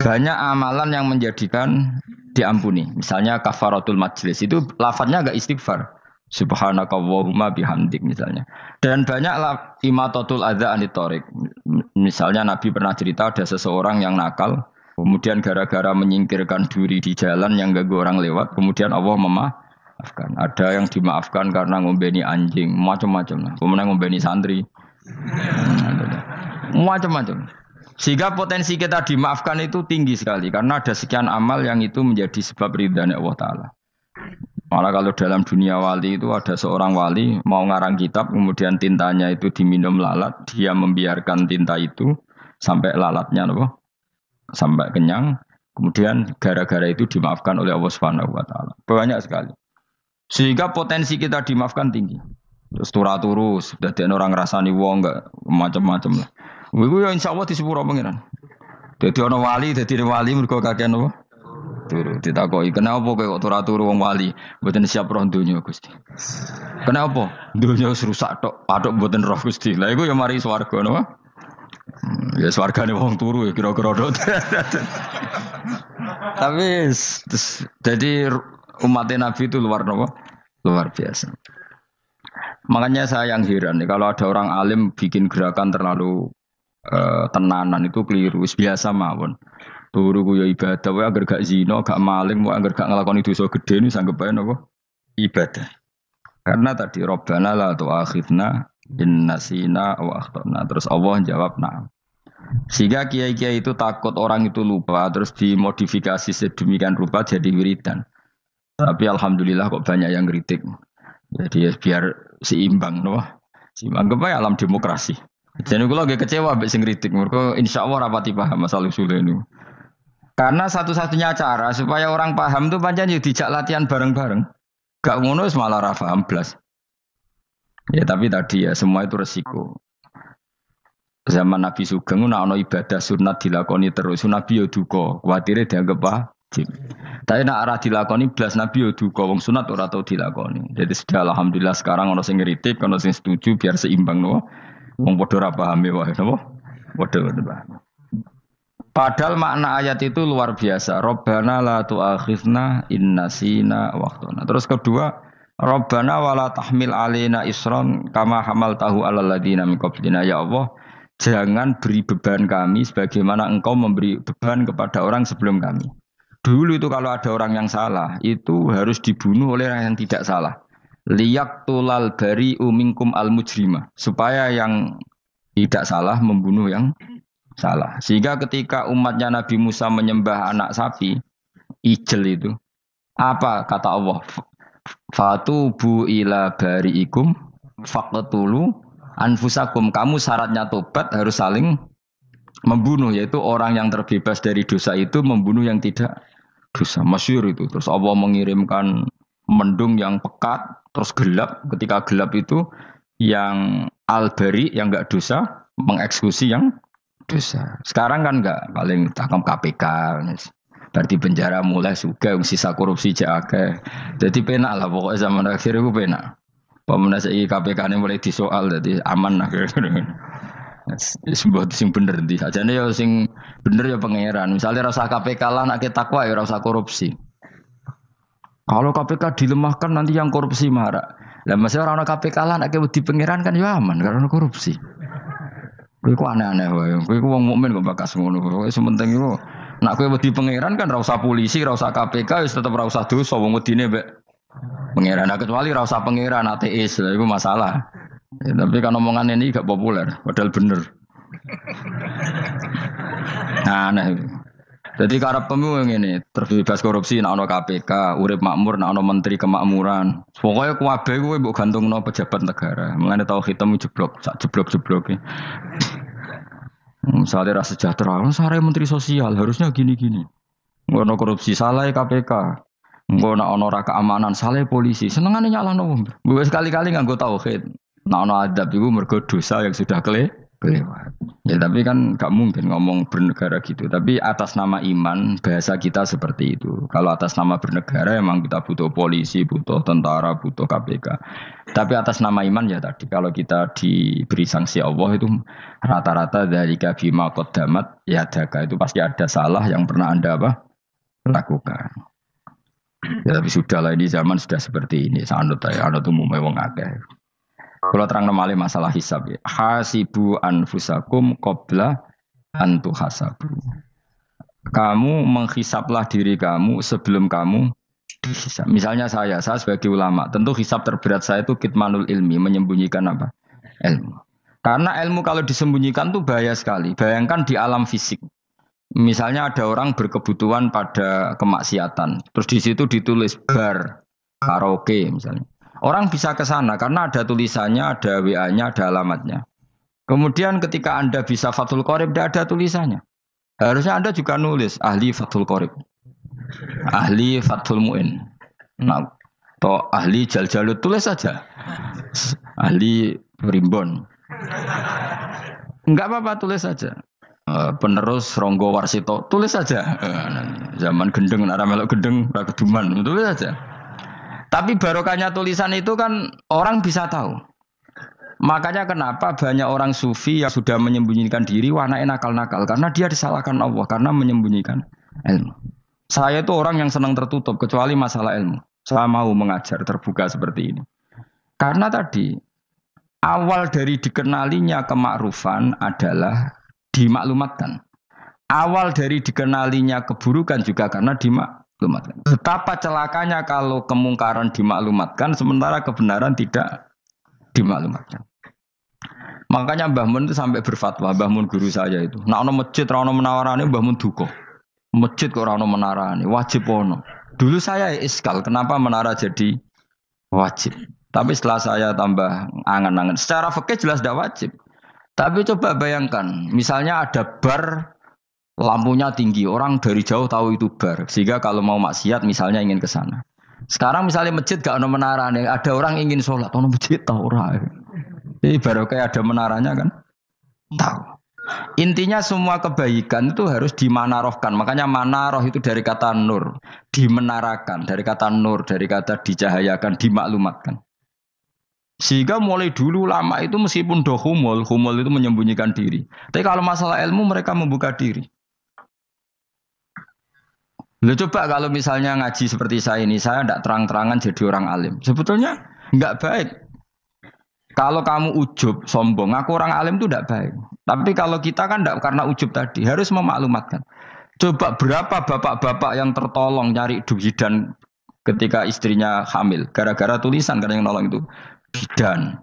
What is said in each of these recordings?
Banyak amalan yang menjadikan diampuni. Misalnya kafaratul majlis itu lafadznya agak istighfar. Subhanakallahumma bihamdik misalnya. Dan banyak imatatul adza anit thoriq. Misalnya Nabi pernah cerita ada seseorang yang nakal, kemudian gara-gara menyingkirkan duri di jalan yang ganggu orang lewat, kemudian Allah memaafkan. Ada yang dimaafkan karena ngombeni anjing, macam-macam lah. Kemudian ngombeni santri, macam-macam. Sehingga potensi kita dimaafkan itu tinggi sekali karena ada sekian amal yang itu menjadi sebab ridhanya Allah Ta'ala. Malah kalau dalam dunia wali itu ada seorang wali mau ngarang kitab kemudian tintanya itu diminum lalat, dia membiarkan tinta itu sampai lalatnya sampai kenyang, kemudian gara-gara itu dimaafkan oleh Allah Subhanahu wa taala. Banyak sekali. Sehingga potensi kita dimaafkan tinggi. Terus turus dadi orang ngrasani wong enggak macam-macam lah. Iku ya insyaallah disepuro pangeran. Dadi ana wali, dadi wali mergo kakean apa? Turu ditakoki, "Kenapa kowe kok turu wong wali? Mboten siap roh donya, Gusti." "Kenapa?" "Donya wis rusak tok, patok mboten roh, Gusti." Lah iku ya mari swarga napa? Ya swargane wong turu ya kira-kira tok. Tapi jadi umat Nabi itu luar napa? Luar biasa. Makanya saya yang heran nih kalau ada orang alim bikin gerakan terlalu tenanan itu keliru, biasa mawon. Turu ku ya ibadah, wae agar gak zina, gak maling, wae agar gak nglakoni dosa gedhe ini sanggep bae napa? Ibadah. Karena tadi Rabbana la tu'akhidna in nasina wa akhtana. Terus Allah jawab na'am. Sehingga kiai-kiai itu takut orang itu lupa terus dimodifikasi sedemikian rupa jadi wiridan. Tapi alhamdulillah kok banyak yang kritik. Jadi ya biar seimbang no. Seimbang kepada alam demokrasi. Jadi kalau lagi kecewa ambek sing kritik, mergo insyaallah rapati paham masalah usul ini. Karena satu-satunya cara supaya orang paham itu pancen yo dijak latihan bareng-bareng. Gak ngono malah ra paham blas. Ya tapi tadi ya semua itu resiko. Zaman Nabi Sugeng ana ibadah sunat dilakoni terus Nabi yo duka, kuwatire dianggap wajib. Tapi nek ora dilakoni blas Nabi yo duka, wong sunat ora tau dilakoni. Jadi sudah alhamdulillah sekarang ana sing ngritik, ana sing setuju biar seimbang no. Wong padha ora paham wae napa? Padha paham. Padahal makna ayat itu luar biasa. Rabbana la tu'akhizna in nasina wa akhtana. Terus kedua, Rabbana wala tahmil alaina isron kama hamaltahu alal ladina min qablina. Ya Allah, jangan beri beban kami sebagaimana Engkau memberi beban kepada orang sebelum kami. Dulu itu kalau ada orang yang salah, itu harus dibunuh oleh orang yang tidak salah. Liyaqtulal bari'u minkum al-mujrimah. Supaya yang tidak salah membunuh yang salah. Sehingga ketika umatnya Nabi Musa menyembah anak sapi, ijel itu, apa kata Allah? Fatubu ila bari'ikum faqtulu anfusakum. Kamu syaratnya tobat harus saling membunuh, yaitu orang yang terbebas dari dosa itu membunuh yang tidak dosa. Masyhur itu. Terus Allah mengirimkan mendung yang pekat, terus gelap. Ketika gelap itu yang al-bari yang enggak dosa mengeksekusi yang dosa. Sekarang kan enggak, paling tangkap KPK. Berarti penjara mulai suka, sisa korupsi jake. Jadi penak lah pokoknya zaman akhir itu penak. Pemenang KPK ini mulai disoal, jadi aman lah. Sebuah sing bener di saja nih ya sing bener ya pangeran. Misalnya rasa KPK lah nak takwa ya rasa korupsi. Kalau KPK dilemahkan nanti yang korupsi marah. Lah masih orang KPK lah nak di pangeran kan ya aman karena korupsi. Kowe aneh-aneh wae. Kowe wong mukmin kok bakas ngono. Kowe sementing iku nak kowe wedi pangeran kan ra usah polisi, ra usah KPK wis tetep ra usah dosa wong wedine mbek pangeran. Nah, kecuali ra usah pangeran ateis, lha iku masalah. Ya, tapi kan omongan ini gak populer, padahal bener. Nah, aneh. Jadi karep pemilu ini terbebas korupsi nak ono KPK, urip makmur nak ono menteri kemakmuran. Pokoknya kuwabe kuwi mbok gantungno pejabat negara. Mengane tau hitam jeblok, sak jeblok-jebloke. Misalnya rasa sejahtera, sare menteri sosial harusnya gini-gini. Ngono korupsi salah KPK. Ngono ono ora keamanan salah polisi. Senengane nyalahno wong. Gue sekali-kali nganggo tauhid. Nah ono adab iku mergo dosa yang sudah kelewat. Ya tapi kan gak mungkin ngomong bernegara gitu. Tapi atas nama iman bahasa kita seperti itu. Kalau atas nama bernegara emang kita butuh polisi, butuh tentara, butuh KPK. Tapi atas nama iman ya tadi kalau kita diberi sanksi Allah itu rata-rata dari bima qaddamat ya daga itu pasti ada salah yang pernah Anda apa lakukan. Ya, tapi sudah lah ini zaman sudah seperti ini. Sanut ya, anut umumnya wong akeh. Kalau terang nomale masalah hisab ya. Hasibu anfusakum qabla antu hasabu. Kamu menghisaplah diri kamu sebelum kamu dihisab. Misalnya saya sebagai ulama, tentu hisab terberat saya itu kitmanul ilmi, menyembunyikan apa? Ilmu. Karena ilmu kalau disembunyikan tuh bahaya sekali. Bayangkan di alam fisik. Misalnya ada orang berkebutuhan pada kemaksiatan, terus di situ ditulis bar karaoke misalnya. Orang bisa ke sana karena ada tulisannya, ada WA-nya, ada alamatnya. Kemudian ketika Anda bisa Fathul Qorib, tidak ada tulisannya. Harusnya Anda juga nulis ahli Fathul Qorib, ahli Fathul Mu'in, nah, atau ahli Jaljalut, tulis saja. Ahli Primbon. Enggak apa-apa, tulis saja. Penerus Ronggo Warsito, tulis saja. Zaman gendeng, nara melok gendeng, rakeduman, tulis saja. Tapi barokahnya tulisan itu kan orang bisa tahu. Makanya kenapa banyak orang sufi yang sudah menyembunyikan diri, wanaknya nakal-nakal. Karena dia disalahkan Allah, karena menyembunyikan ilmu. Saya itu orang yang senang tertutup, kecuali masalah ilmu. Saya mau mengajar terbuka seperti ini. Karena tadi, awal dari dikenalinya kemakrufan adalah dimaklumatkan. Awal dari dikenalinya keburukan juga karena dimaklumatkan. Betapa celakanya kalau kemungkaran dimaklumatkan sementara kebenaran tidak dimaklumatkan. Makanya Mbah Mun itu sampai berfatwa, Mbah Mun guru saya itu. Nak ono masjid ra ono menawarane Mbah Mun duka. Masjid kok ora ono menarane, wajib ono. Dulu saya iskal, kenapa menara jadi wajib? Tapi setelah saya tambah angan-angan, secara fikih jelas tidak wajib. Tapi coba bayangkan, misalnya ada bar lampunya tinggi, orang dari jauh tahu itu bar. Sehingga kalau mau maksiat misalnya ingin ke sana. Sekarang misalnya masjid gak ada menara nih, ada orang ingin sholat, ono masjid tahu orang. Jadi baru kayak ada menaranya kan? Tahu. Intinya semua kebaikan itu harus dimanarohkan. Makanya manaroh itu dari kata nur, dimenarakan, dari kata nur, dari kata dicahayakan, dimaklumatkan. Sehingga mulai dulu lama itu meskipun humul itu menyembunyikan diri. Tapi kalau masalah ilmu mereka membuka diri. Lo coba kalau misalnya ngaji seperti saya ini, saya tidak terang-terangan jadi orang alim. Sebetulnya nggak baik. Kalau kamu ujub, sombong, aku orang alim itu tidak baik. Tapi kalau kita kan tidak karena ujub tadi, harus memaklumatkan. Coba berapa bapak-bapak yang tertolong nyari bidan ketika istrinya hamil. Gara-gara tulisan, karena yang nolong itu bidan.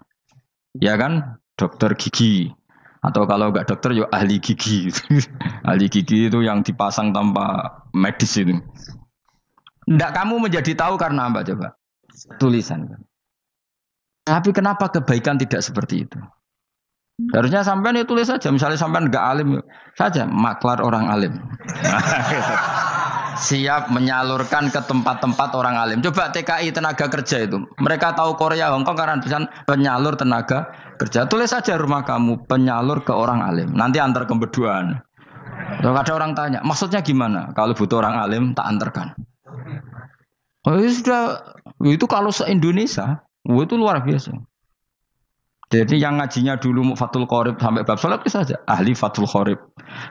Ya kan, dokter gigi. Atau kalau enggak dokter, ya ahli gigi. Ahli gigi itu yang dipasang tanpa medis itu. Enggak kamu menjadi tahu karena apa coba? Tulisan. Tapi kenapa kebaikan tidak seperti itu? Harusnya sampean ya tulis saja. Misalnya sampean enggak alim saja, maklar orang alim. Siap menyalurkan ke tempat-tempat orang alim. Coba TKI tenaga kerja itu. Mereka tahu Korea, Hongkong karena tulisan penyalur tenaga kerja. Tulis saja rumah kamu penyalur ke orang alim. Nanti antar kebeduan. Kalau ada orang tanya, maksudnya gimana? Kalau butuh orang alim tak antarkan. Oh ya sudah, itu kalau se-Indonesia, itu luar biasa. Jadi yang ngajinya dulu Fathul Qorib sampai bab sholat itu saja. Ahli Fathul Qorib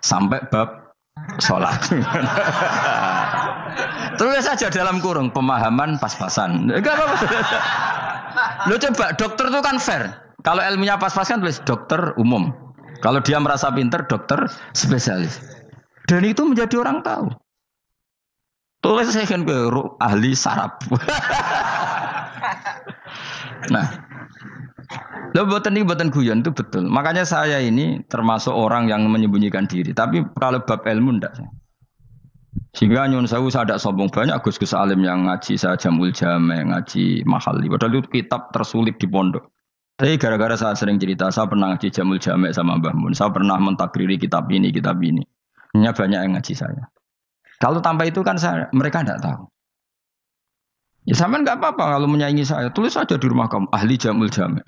sampai bab sholat. Terus saja dalam kurung pemahaman pas-pasan. Enggak apa-apa. Lo coba dokter itu kan fair. Kalau ilmunya pas-pasan tulis dokter umum. Kalau dia merasa pinter dokter spesialis. Dan itu menjadi orang tahu. Tulis saya kan ke ahli saraf. Nah, lo buatan guyon itu betul. Makanya saya ini termasuk orang yang menyembunyikan diri. Tapi kalau bab ilmu enggak. Sehingga nyun sewu saya tidak sombong banyak gus-gus alim yang ngaji saya jamul jame, ngaji mahali. Padahal itu kitab tersulit di pondok. Tapi gara-gara saya sering cerita, saya pernah ngaji jamul jame sama Mbah Mun. Saya pernah mentakriri kitab ini, kitab ini. Hanya banyak yang ngaji saya. Kalau tanpa itu kan mereka tidak tahu. Ya sama nggak apa-apa kalau menyaingi saya. Tulis saja di rumah kamu ahli jamul jame.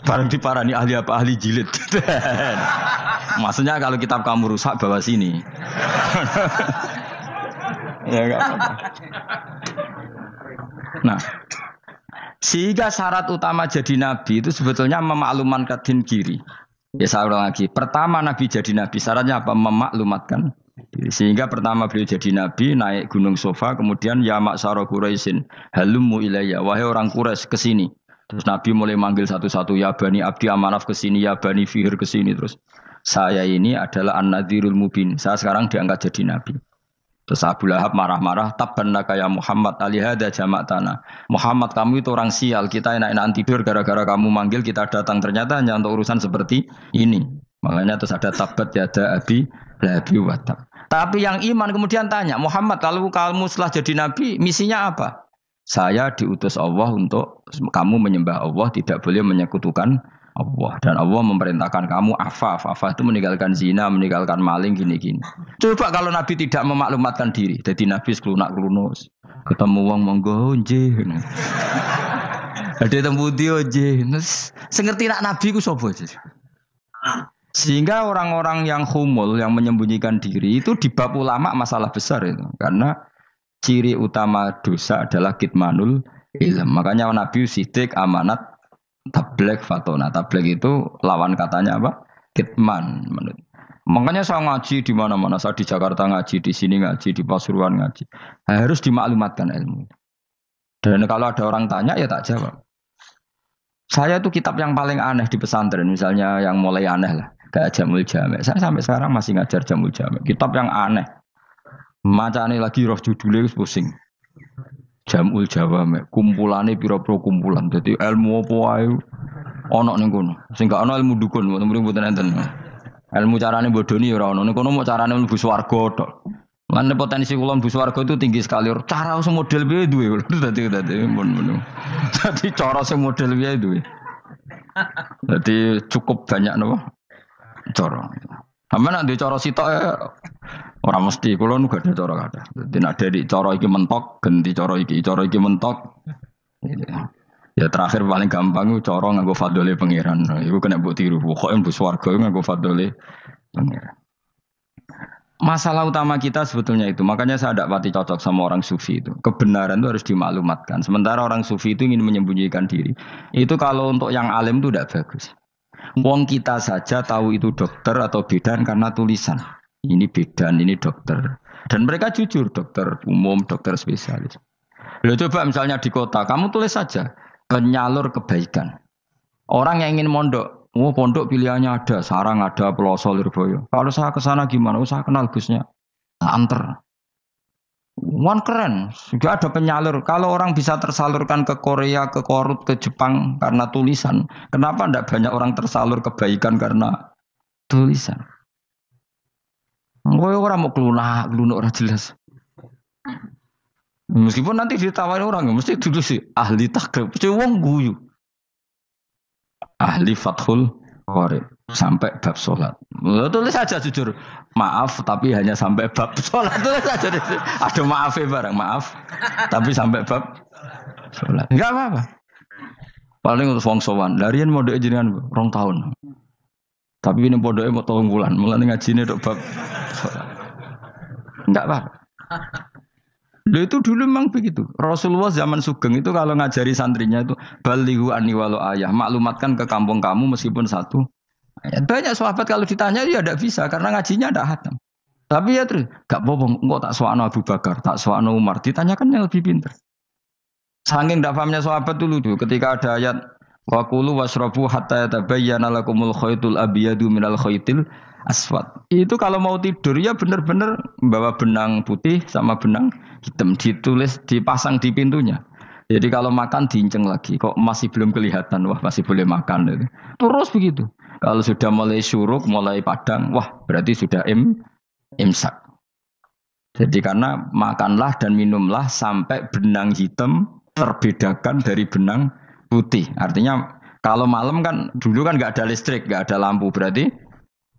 Barang diparani ahli apa ahli jilid. Maksudnya kalau kitab kamu rusak bawa sini. Ya enggak apa-apa. Nah, sehingga syarat utama jadi nabi itu sebetulnya memaklumatkan diri. Ya saya ulang lagi. Pertama nabi jadi nabi syaratnya apa? Memaklumatkan diri. Sehingga pertama beliau jadi nabi naik gunung Sofa, kemudian ya maksara Quraisyin halummu ilayya, wahai orang Quraisy ke sini. Terus Nabi mulai manggil satu-satu, ya Bani Abdi Amanaf ke sini, ya Bani Fihir ke sini. Terus saya ini adalah An-Nadhirul Mubin. Saya sekarang diangkat jadi nabi. Terus Abu Lahab marah-marah, tabbannaka ya Muhammad alihada jama'tana. Muhammad kamu itu orang sial, kita enak-enakan tidur gara-gara kamu manggil kita datang, ternyata hanya untuk urusan seperti ini. Makanya terus ada tabbat yada abi labi watab. Tapi yang iman kemudian tanya, Muhammad kalau kamu setelah jadi nabi, misinya apa? Saya diutus Allah untuk kamu menyembah Allah, tidak boleh menyekutukan Allah. Dan Allah memerintahkan kamu afaf. Afaf itu meninggalkan zina, meninggalkan maling, gini-gini. Coba kalau Nabi tidak memaklumatkan diri. Jadi Nabi seklunak-klunus. Ketemu wong monggo nggih. Ada tembu dia nggih. Sengerti nak Nabi ku sapa? Sehingga orang-orang yang humul, yang menyembunyikan diri itu di bab ulama masalah besar itu. Karena ciri utama dosa adalah kitmanul ilm. Makanya Nabi sidik amanat tabligh fatona. Tabligh itu lawan katanya apa? Kitman. Makanya saya ngaji di mana-mana. Saya di Jakarta ngaji, di sini ngaji, di Pasuruan ngaji. Harus dimaklumatkan ilmu. Dan kalau ada orang tanya ya tak jawab. Saya itu kitab yang paling aneh di pesantren. Misalnya yang mulai aneh lah. Kayak Jamul Jami'. Saya sampai sekarang masih ngajar Jamul Jami'. Kitab yang aneh. Macane lagi roh judulnya pusing. Jamul Jawame, kumpulane pira-pira kumpulan. Dadi ilmu apa wae ana ning kono. Sing gak ana ilmu dukun, mboten enten. Ilmu carane bodoni ora ana. Ning kono mau carane mlebu swarga tok. Lan potensi kula mlebu swarga itu tinggi sekali. Cara sing model piye duwe. Dadi mun. Dadi cara sing model piye duwe. Dadi cukup banyak napa? Cara. Sampe nek ndek cara sitok ora mesti kula nu gak ada cara kada. Dadi nek dari cara iki mentok, ganti cara iki mentok. Ya terakhir paling gampang itu cara nganggo fadhole pangeran. Iku kena mbok tiru. Pokoke mlebu swarga nganggo fadhole pangeran. Masalah utama kita sebetulnya itu. Makanya saya tidak pati cocok sama orang sufi itu. Kebenaran itu harus dimaklumatkan. Sementara orang sufi itu ingin menyembunyikan diri. Itu kalau untuk yang alim itu tidak bagus. Wong kita saja tahu itu dokter atau bidan karena tulisan. Ini bidan, ini dokter. Dan mereka jujur, dokter umum, dokter spesialis. Lalu coba misalnya di kota, kamu tulis saja penyalur kebaikan. Orang yang ingin mondok, pondok pilihannya ada, Sarang ada, Peloso, Lirboyo. Kalau saya ke sana gimana? Saya kenal busnya. Anter. Wan keren, juga ada penyalur. Kalau orang bisa tersalurkan ke Korea, ke Korut, ke Jepang karena tulisan, kenapa tidak banyak orang tersalur kebaikan karena tulisan? Orang mau kelunak orang jelas. Meskipun nanti ditawari orang, mesti dulu sih ahli takrib, mesti wong guyu, ahli fathul qorib. Sampai bab sholat. Tulis saja jujur. Maaf tapi hanya sampai bab sholat. Tulis saja. Ada maafnya barang. Maaf. Tapi sampai bab sholat. Enggak apa-apa. Paling untuk wong sowan. Larian mau doa jenengan 2 tahun. Tapi ini bodohnya mau 3 bulan. Mulai ngajine dok bab sholat. Enggak apa-apa. Loh itu dulu memang begitu. Rasulullah zaman Sugeng itu kalau ngajari santrinya itu balighu anni walau ayah. Maklumatkan ke kampung kamu meskipun 1 ayat. Banyak sahabat kalau ditanya ya tidak bisa karena ngajinya tidak hatam. Tapi ya terus gak bohong. Engkau tak soal Abu Bakar, tak soal Umar. Ditanyakan yang lebih pintar. Saking tidak pahamnya sahabat dulu tuh. Ketika ada ayat wa kulu wasrabu hatta yatabayyana lakumul khaytul abyadu minal khaytil aswad. Itu kalau mau tidur ya benar-benar membawa benang putih sama benang hitam ditulis dipasang di pintunya. Jadi kalau makan diinceng lagi. Kok masih belum kelihatan? Wah masih boleh makan. Terus begitu. Kalau sudah mulai syuruk, mulai padang, wah berarti sudah imsak. Jadi karena makanlah dan minumlah sampai benang hitam terbedakan dari benang putih. Artinya kalau malam kan dulu kan nggak ada listrik, nggak ada lampu. Berarti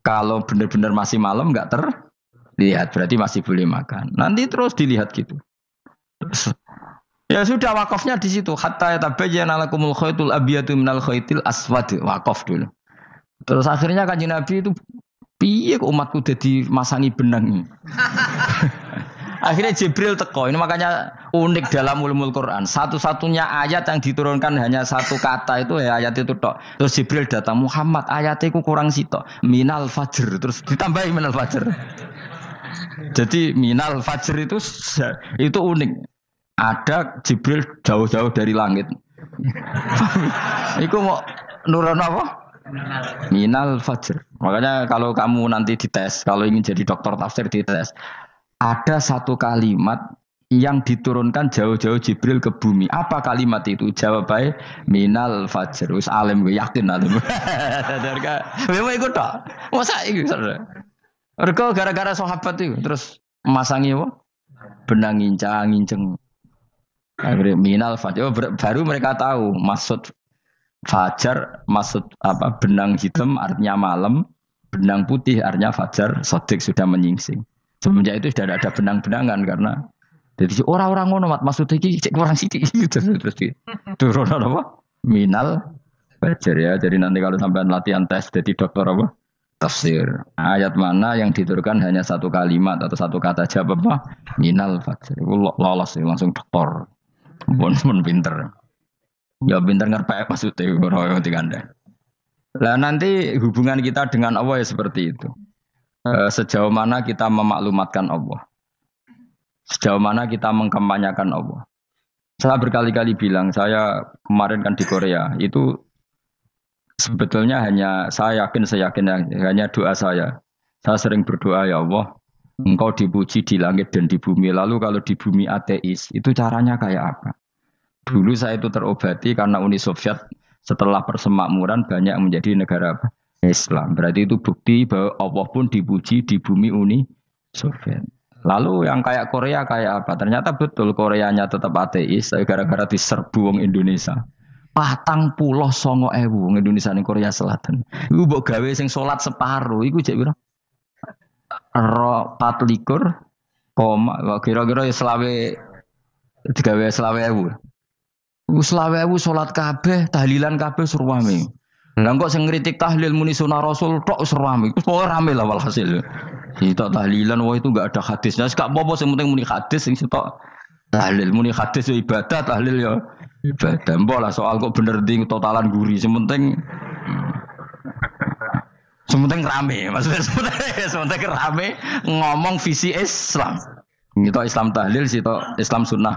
kalau benar-benar masih malam nggak terlihat, berarti masih boleh makan. Nanti terus dilihat gitu. Ya sudah wakafnya di situ. Hatta yatabayyana lakumul khaytul abyadu minal khaytil aswad. Wakaf dulu. Terus akhirnya Kanjeng Nabi itu piye kok umatku jadi masangi benang. Akhirnya Jibril teko. Ini makanya unik dalam ulumul Quran. Satu-satunya ayat yang diturunkan hanya satu kata itu ya ayat itu tok. Terus Jibril datang, Muhammad ayatnya itu kurang sitok. Minal fajr. Terus ditambahi minal fajr. Jadi minal fajr itu unik. Ada Jibril jauh-jauh dari langit. Iku mau nurun apa? Minal fajr. Makanya kalau kamu nanti dites, kalau ingin jadi dokter tafsir dites, ada satu kalimat yang diturunkan jauh-jauh Jibril ke bumi. Apa kalimat itu? Jawabannya minal fajr. Wis alim gue yakin alim. Memang ikut tak? Masa itu? Mereka gara-gara sahabat itu terus masangi apa? Benang ngincang. Akhirnya minal fajr. Baru mereka tahu maksud fajar, maksud apa? Benang hitam artinya malam, benang putih artinya fajar. Sodik sudah menyingsing. Semenjak itu sudah ada benang-benangan karena jadi orang-orang ngono maksudnya iki kurang sithik terus turun apa? Minal fajr ya. Jadi nanti kalau sampai latihan tes jadi dokter apa? Tafsir. Ayat mana yang diturunkan hanya satu kalimat atau satu kata jawab apa? Minal fajr. Lolos langsung dokter. Pun pinter. Ya pinter ngerti maksudnya ora digandeng. Lah nanti hubungan kita dengan Allah ya seperti itu. Sejauh mana kita memaklumatkan Allah, sejauh mana kita mengkampanyakan Allah. Saya berkali-kali bilang, saya kemarin kan di Korea, itu sebetulnya saya yakin hanya doa saya. Saya sering berdoa, ya Allah, Engkau dipuji di langit dan di bumi. Lalu kalau di bumi ateis, itu caranya kayak apa? Dulu saya itu terobati karena Uni Soviet setelah persemakmuran banyak menjadi negara apa? Islam. Berarti itu bukti bahwa Allah pun dipuji di bumi Uni Soviet. Lalu yang kayak Korea kayak apa? Ternyata betul Koreanya tetap ateis gara-gara diserbu wong Indonesia. 49.000 wong Indonesia ning Korea Selatan. Iku mbok gawe sing salat separo iku jek pira? 24 koma kira-kira ya digawe 20.000. Iku 20.000 salat kabeh, tahlilan kabeh surwame. Lah kok sing ngritik tahlil muni sunah Rasul tok serami. Wis pokoke rame lah walhasil. Kita tahlilan wah itu enggak ada hadisnya. Enggak apa-apa sing penting muni hadis sing sitok tahlil muni hadis ya ibadah, tahlil ya ibadah. Mbok lah soal kok bener ding totalan guri sing penting rame. Maksudnya sementing rame ngomong visi Islam. Kita Islam tahlil sitok Islam sunnah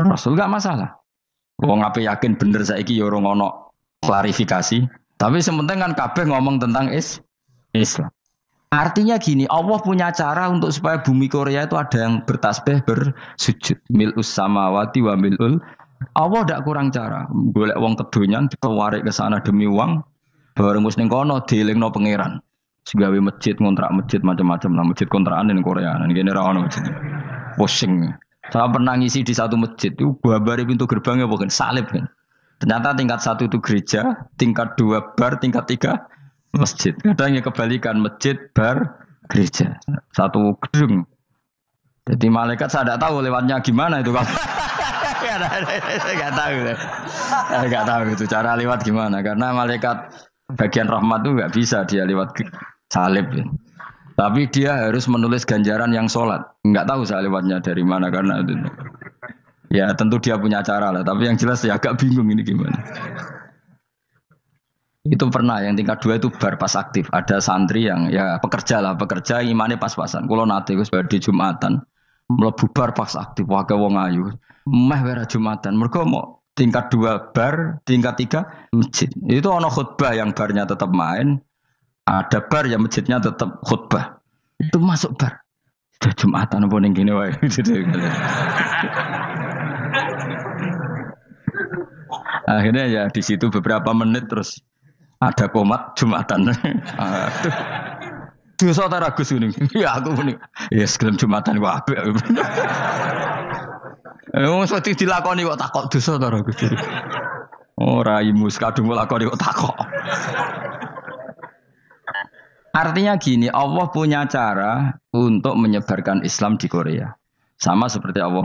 Rasul enggak masalah. Wong ape yakin bener saiki ya ora ono klarifikasi, tapi sementing kan kabeh ngomong tentang Islam. Artinya gini, Allah punya cara untuk supaya bumi Korea itu ada yang bertasbih bersujud. Mil'us samawati wa mil'ul. Allah tidak kurang cara. Golek wong kedonyan ditawarik ke sana demi uang, bareng wis ning kono dielingno pangeran. Segawe masjid, ngontrak masjid macam-macam lah, masjid kontrakan ning Korea. Nang kene ra ono masjid. Pusing. Saya pernah ngisi di satu masjid itu babare pintu gerbangnya bukan salib kan. Ternyata tingkat 1 itu gereja, tingkat 2 bar, tingkat 3 masjid. Kadang yang kebalikan masjid, bar, gereja. Satu gedung. Jadi malaikat saya tidak tahu lewatnya gimana itu. Nggak tahu itu cara lewat gimana. Karena malaikat bagian rahmat itu nggak bisa dia lewat salib. Tapi dia harus menulis ganjaran yang sholat. Nggak tahu saya lewatnya dari mana karena itu. Ya tentu dia punya cara lah, tapi yang jelas ya agak bingung ini gimana. Itu pernah yang tingkat 2 itu bar pas aktif. Ada santri yang ya pekerja imannya pas-pasan. Kalau nanti gue sebagai Jumatan, mlebu bar pas aktif, wae wong ayu. Meh wera Jumatan. Mergo mau tingkat 2 bar, tingkat 3 masjid. Itu ono khutbah yang barnya tetap main, ada bar yang masjidnya tetap khutbah. Itu masuk bar. Sudah Jumatan apa ning kene wae. Akhirnya ya di situ beberapa menit terus ada komat Jumatan. Dosa ta Gus ini. Ya aku muni. Ya segelem Jumatan ku apik. Wong sedhi dilakoni kok takok dosa ta Gus. Ora imus kadung lakoni kok takok. Artinya gini, Allah punya cara untuk menyebarkan Islam di Korea. Sama seperti Allah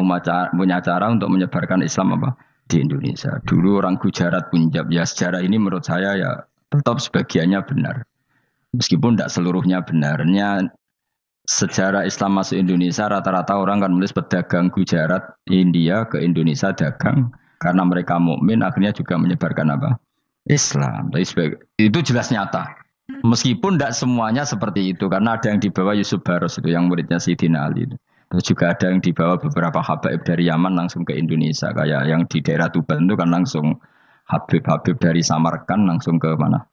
punya cara untuk menyebarkan Islam apa di Indonesia. Dulu orang Gujarat, Punjab, ya sejarah ini menurut saya ya tetap sebagiannya benar. Meskipun tidak seluruhnya benarnya sejarah Islam masuk Indonesia rata-rata orang kan menulis pedagang Gujarat, India ke Indonesia dagang karena mereka mukmin akhirnya juga menyebarkan apa? Islam. Itu jelas nyata. Meskipun tidak semuanya seperti itu karena ada yang dibawa Yusuf Baros itu yang muridnya Sayyidina Ali itu. Terus juga ada yang dibawa beberapa habaib dari Yaman langsung ke Indonesia. Kayak yang di daerah Tuban itu kan langsung habib-habib dari Samarkand langsung ke mana?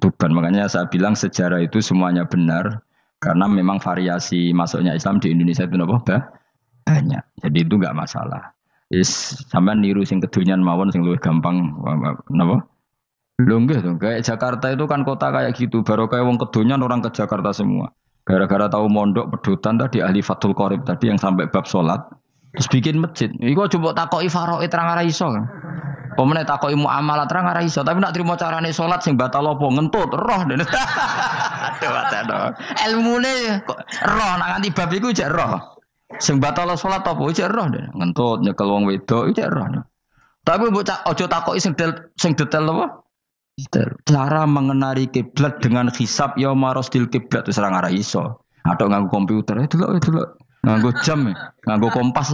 Tuban. Makanya saya bilang sejarah itu semuanya benar. Karena memang variasi masuknya Islam di Indonesia itu banyak. Jadi itu enggak masalah. Sampai niru sing kedunyan mawon sing luwih gampang napa? Lho nggih to. Kayak Jakarta itu kan kota kayak gitu. Baru kayak wong kedunyan orang ke Jakarta semua. Gara-gara tahu mondok pedutan tadi ahli Fathul Qorib tadi yang sampai bab salat terus bikin masjid. Iku coba takoki faraid terang ora iso kan. Pemene takoki muamalah terang ora iso, tapi nak trimo carane salat sing batal apa ngentut roh dene. Aduh. Ilmune roh nak nganti bab iku jek roh. Sing batal salat apa jek roh dene. Ngentut nyekel wong wedok jek roh. Tapi mbok aja takoki sing detail apa? Cara mengenali kiblat dengan hisab ya marosdil kiblat itu serang arah iso. Atau nganggo komputer itu loh. Nganggo jam, nganggo kompas.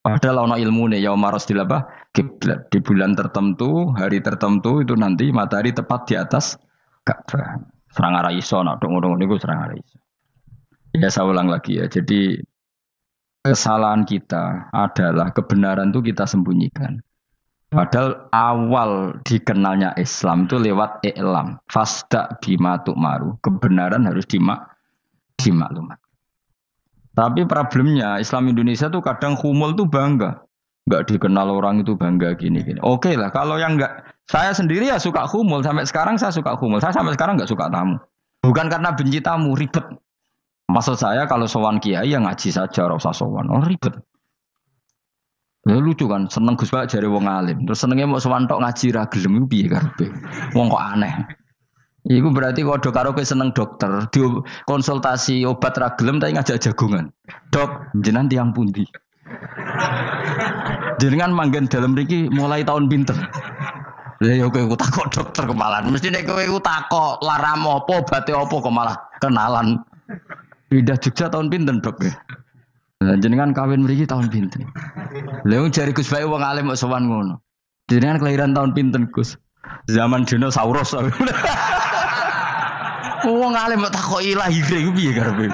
Padahal ono ilmune ya marosdil apa? Kiblat di bulan tertentu, hari tertentu itu nanti matahari tepat di atas Ka'bah. Serang arah iso, nak dong niku serang arah iso. Ya saya ulang lagi ya. Jadi kesalahan kita adalah kebenaran itu kita sembunyikan. Padahal awal dikenalnya Islam itu lewat i'lam. Fasda bima tu'maru. Kebenaran harus dimaklumat. Tapi problemnya Islam Indonesia tuh kadang humul tuh bangga. Enggak dikenal orang itu bangga gini. Oke lah, kalau yang enggak. Saya sendiri ya suka humul. Sampai sekarang saya suka humul. Saya sampai sekarang enggak suka tamu. Bukan karena benci tamu, ribet. Maksud saya kalau sowan kiai ya ngaji saja, ora usah sowan. Oh ribet. Ya lucu kan, seneng Gus Pak jare wong alim. Terus senenge mau sowan tok ngaji ra gelem iku piye karepe. Wong kok aneh. Iku berarti kok karo kowe seneng dokter, di konsultasi obat ra gelem tapi ngajak jagongan. Dok, jenengan tiyang pundi? Jenengan manggen dalem mriki mulai tahun pinten? Lah ya kowe takok dokter kemalan. Mesti nek kowe takok laram apa, obate apa kok malah kenalan. Pindah Jogja tahun pinten, Dok? Jenengan kawin mriki tahun pinten? Lha wong jare Gus Bae wong alim kok sowan ngono. Jenengan kelahiran tahun pinten, Gus? Zaman dinosaurus. Wong alim kok takoki lahire iku piye karepe?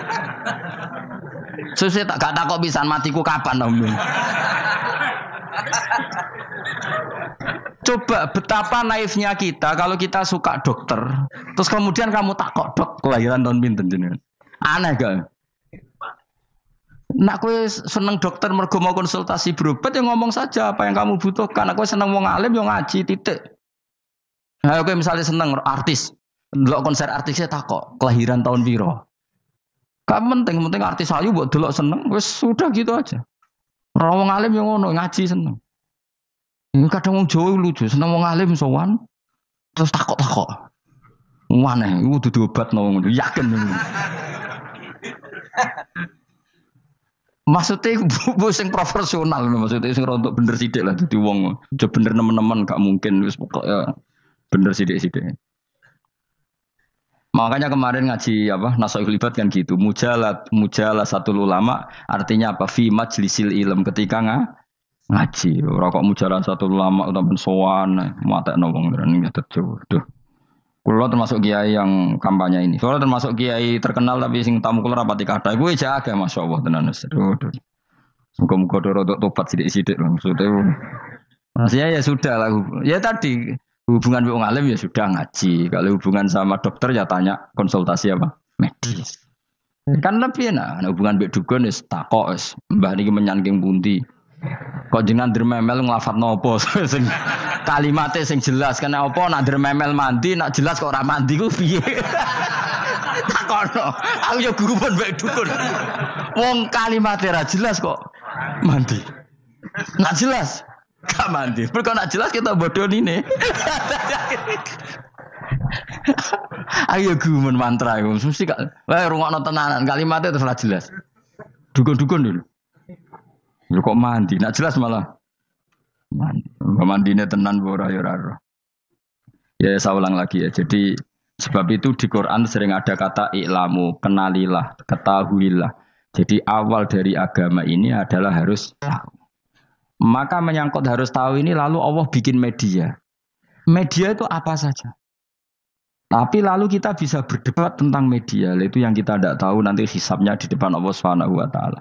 Sesuk tak gak takok pisan matiku kapan, Om. Coba betapa naifnya kita kalau kita suka dokter, terus kemudian kamu takok, Dok, kelahiran tahun pinten jenengan? Aneh gak? Nak kowe seneng dokter mergo mau konsultasi berobat ya ngomong saja apa yang kamu butuhkan. Nak kowe seneng wong alim yo ngaji titik. Nah, kowe misalnya seneng artis, ndelok konser artisnya takok kelahiran tahun piro. Gak penting artis ayu mbok delok seneng wis sudah gitu aja. Ora wong alim yo ngono ngaji seneng. Kadang wong Jawa lucu, seneng wong alim sowan terus takok-takok. Aneh, iku dudu obatno ngono, yakin. Maksudnya bu sing profesional, maksudnya sing rontok bener sidik lah, jadi wong coba bener nemen-nemen gak mungkin, wis pokoknya bener sidik-sidik. Makanya kemarin ngaji apa Nasoihul Ibad kan gitu, mujalah satu ulama artinya apa? Fi majlisil ilm ketika ngaji, rokok mujalah satu ulama utawa sowan, matekno wong ngene tejo. Kulo termasuk kiai yang kampanye ini. Soalnya termasuk kiai terkenal tapi sing tamu kulo rapati kathah. Kuwi jaga masyaallah tenan wis. Muga-muga rodok tobat sithik-sithik maksudnya. Maksudnya ya sudah lah. Ya tadi hubungan wong alim ya sudah ngaji. Kalau hubungan sama dokter ya tanya konsultasi apa? Medis. Kan lebih enak. Hubungan mbek dukun wis takok wis. Mbah niki menyangking pundi. Kok jenengan dermemel nglafadzno apa sing kalimate sing jelas kena apa nak dermemel mandi nak jelas kok ora mandi ku piye takono aku ya guru pun mbek dukun wong kalimate ra jelas kok mandi nak jelas gak mandi mergo nak jelas kita bodoni ne ayo guru mantra iku mesti gak wae rungokno tenanan kalimate terus ra jelas dukun-dukun dulu Lu kok mandi? Nak jelas malah mandi. Mandinya tenan ora ya ora. Ya saya ulang lagi ya. Jadi sebab itu di Quran sering ada kata iklamu, kenalilah, ketahuilah. Jadi awal dari agama ini adalah harus tahu. Maka menyangkut harus tahu ini lalu Allah bikin media. Media itu apa saja. Tapi lalu kita bisa berdebat tentang media. Itu yang kita tidak tahu nanti hisabnya di depan Allah Subhanahu wa taala.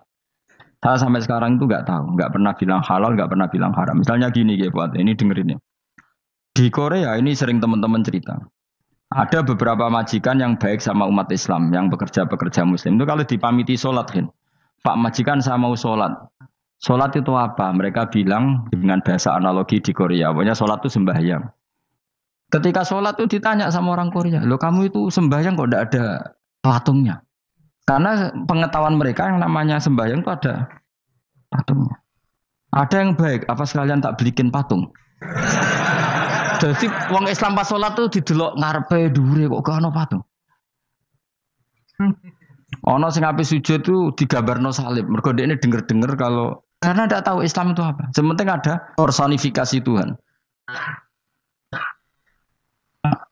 Saya sampai sekarang itu nggak tahu, nggak pernah bilang halal, nggak pernah bilang haram. Misalnya gini ya buat ini dengerin ya. Di Korea ini sering teman-teman cerita. Ada beberapa majikan yang baik sama umat Islam, yang bekerja-pekerja Muslim. Itu kalau dipamiti sholat, kan, Pak majikan saya mau sholat. Sholat itu apa? Mereka bilang dengan bahasa analogi di Korea. Pokoknya sholat itu sembahyang. Ketika sholat itu ditanya sama orang Korea, loh kamu itu sembahyang kok tidak ada patungnya? Karena pengetahuan mereka yang namanya sembahyang itu ada patungnya. Ada yang baik, apa sekalian tak belikin patung? Jadi wong Islam pas sholat tuh didelok ngarepe dhuwure kok gak ono patung. Ono sing ape sujud tuh digambarno salib. Mergo dekne denger-denger kalau karena tidak tahu Islam itu apa. Sementing ada personifikasi Tuhan.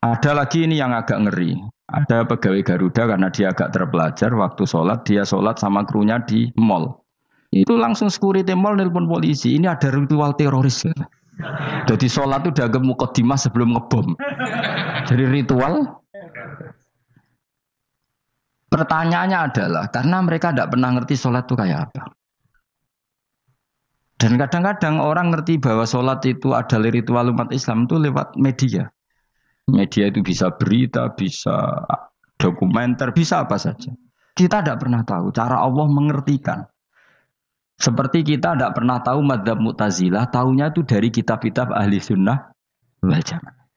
Ada lagi ini yang agak ngeri. Ada pegawai Garuda karena dia agak terpelajar waktu sholat dia sholat sama krunya di mall. Itu langsung security mall nelpon polisi. Ini ada ritual teroris. Jadi sholat itu dianggap mukadimah sebelum ngebom. Jadi ritual. Pertanyaannya adalah karena mereka tidak pernah ngerti sholat itu kayak apa. Dan kadang-kadang orang ngerti bahwa sholat itu adalah ritual umat Islam itu lewat media. Media itu bisa berita, bisa dokumenter, bisa apa saja. Kita tidak pernah tahu cara Allah mengertikan. Seperti kita tidak pernah tahu madzhab Mu'tazilah, tahunya itu dari kitab-kitab ahli sunnah wal jamaah.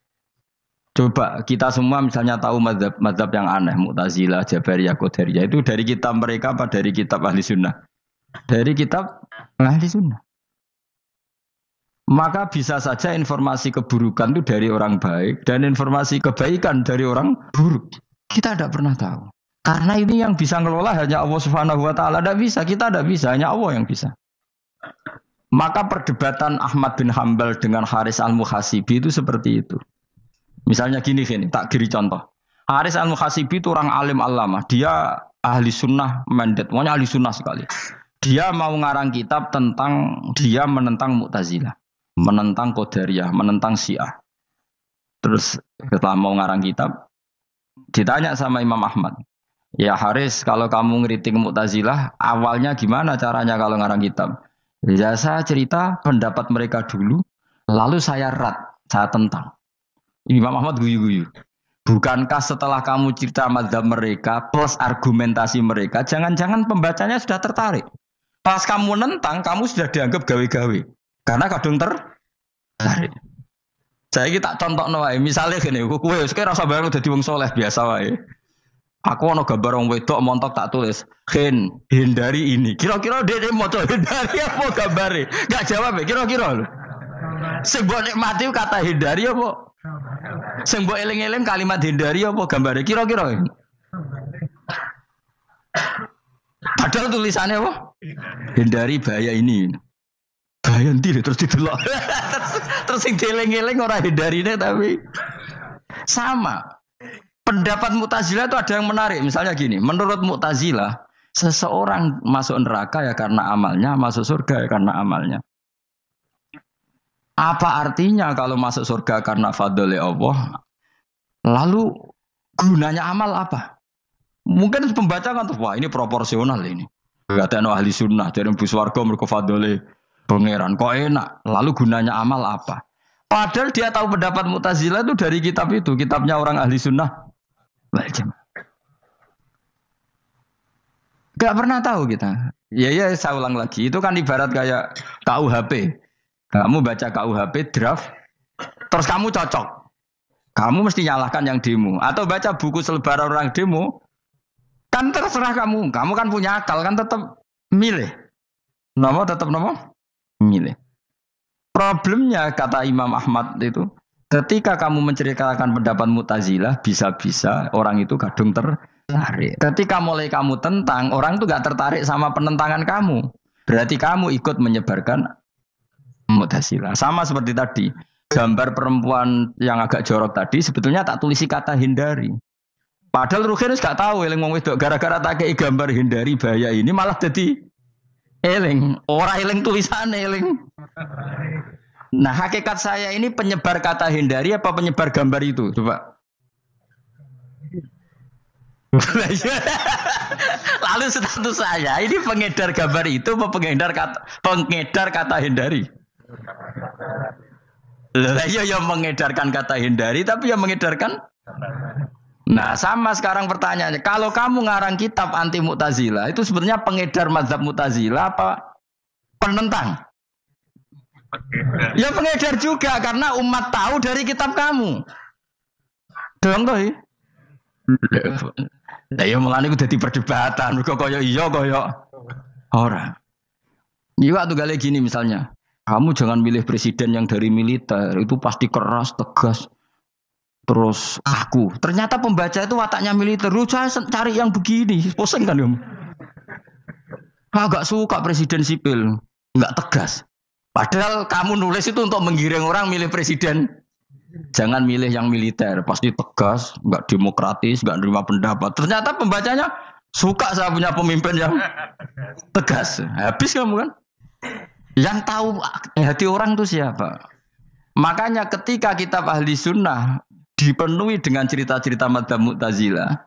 Coba kita semua misalnya tahu madzhab yang aneh, Mu'tazilah, Jabariyah, Qadariyah itu dari kitab mereka apa dari kitab ahli sunnah? Dari kitab ahli sunnah. Maka bisa saja informasi keburukan itu dari orang baik dan informasi kebaikan dari orang buruk. Kita tidak pernah tahu. Karena ini yang bisa ngelola hanya Allah Subhanahu wa taala. Tidak bisa, kita tidak bisa, hanya Allah yang bisa. Maka perdebatan Ahmad bin Hambal dengan Haris al-Muhasibi itu seperti itu. Misalnya gini, tak kiri contoh. Haris al-Muhasibi itu orang alim alama. Dia ahli sunnah mandat, pokoknya ahli sunnah sekali. Dia mau ngarang kitab tentang dia menentang Mu'tazilah, menentang Qadariyah, menentang Syiah. Terus setelah mau ngarang kitab, ditanya sama Imam Ahmad, ya Haris, kalau kamu ngeritik Mu'tazilah, awalnya gimana caranya kalau ngarang kitab? Ya saya cerita pendapat mereka dulu, lalu saya saya tentang. Imam Ahmad guyu-guyu. Bukankah setelah kamu cerita mazhab mereka plus argumentasi mereka, jangan-jangan pembacanya sudah tertarik. Pas kamu nentang, kamu sudah dianggap gawe-gawe. Karena kadung tertarik. Saya tak contoh wae, misalnya gini, kowe sekarang rasa bareng dadi wong soleh biasa wae. Aku ono gambar wong wedok montok tak tulis, hindari ini. Kira-kira dia mau hindari apa gambare? Enggak jawab ya, kira-kira lho. Sing mbok nikmati kata hindari apa? Sing mbok eling-eling kalimat hindari apa gambare? Kira-kira. Padahal tulisannya apa? Hindari bahaya ini. Bahaya nanti terus didelok. Terus sing dieling-eling ora hindarine tapi sama. Pendapat Mu'tazilah itu ada yang menarik. Misalnya gini, menurut Mu'tazilah, seseorang masuk neraka ya karena amalnya, masuk surga ya karena amalnya. Apa artinya kalau masuk surga karena fadli Allah? Lalu gunanya amal apa? Mungkin pembaca kan tuh, wah ini proporsional ini. Kata ahli sunnah, dari bus warga mereka fadli pangeran. Kok enak? Lalu gunanya amal apa? Padahal dia tahu pendapat Mu'tazilah itu dari kitab itu, kitabnya orang ahli sunnah. Gak pernah tahu kita. Ya saya ulang lagi. Itu kan ibarat kayak KUHP. Kamu baca KUHP draft, terus kamu cocok. Kamu mesti nyalahkan yang demo. Atau baca buku selebaran orang demo, kan terserah kamu. Kamu kan punya akal, kan tetap milih. Tetap milih. Problemnya kata Imam Ahmad itu, ketika kamu menceritakan pendapat Mu'tazilah, bisa-bisa orang itu kadung tertarik. Ketika mulai kamu tentang, orang itu gak tertarik sama penentangan kamu. Berarti kamu ikut menyebarkan Mu'tazilah. Sama seperti tadi. Gambar perempuan yang agak jorok tadi sebetulnya tak tulisi kata hindari. Padahal Rukinus gak tahu eling wong wedok gara-gara tak kei gambar hindari bahaya ini malah jadi eling. Ora eling tulisan eling. Nah, hakikat saya ini penyebar kata hindari apa penyebar gambar itu? Coba. Lalu status saya ini pengedar gambar itu apa pengedar kata hindari? Lah iya yang mengedarkan kata hindari tapi yang mengedarkan. Nah, sama sekarang pertanyaannya, kalau kamu ngarang kitab anti Mu'tazilah itu sebenarnya pengedar mazhab Mu'tazilah apa penentang? Ya pengedar juga karena umat tahu dari kitab kamu. Dong toh. Lah ya mulane ku dadi perdebatan, mergo kaya iya kaya ora. Iya waktu gale gini misalnya, kamu jangan milih presiden yang dari militer, itu pasti keras, tegas. Terus aku, ternyata pembaca itu wataknya militer. Lu cari yang begini, pusing kan kamu. Agak suka presiden sipil, enggak tegas. Padahal kamu nulis itu untuk menggiring orang milih presiden. Jangan milih yang militer, pasti tegas, enggak demokratis, enggak nerima pendapat. Ternyata pembacanya suka saya punya pemimpin yang tegas. Habis kamu kan? Yang tahu hati orang itu siapa? Makanya ketika kitab ahli sunnah dipenuhi dengan cerita-cerita madzhab Mu'tazilah,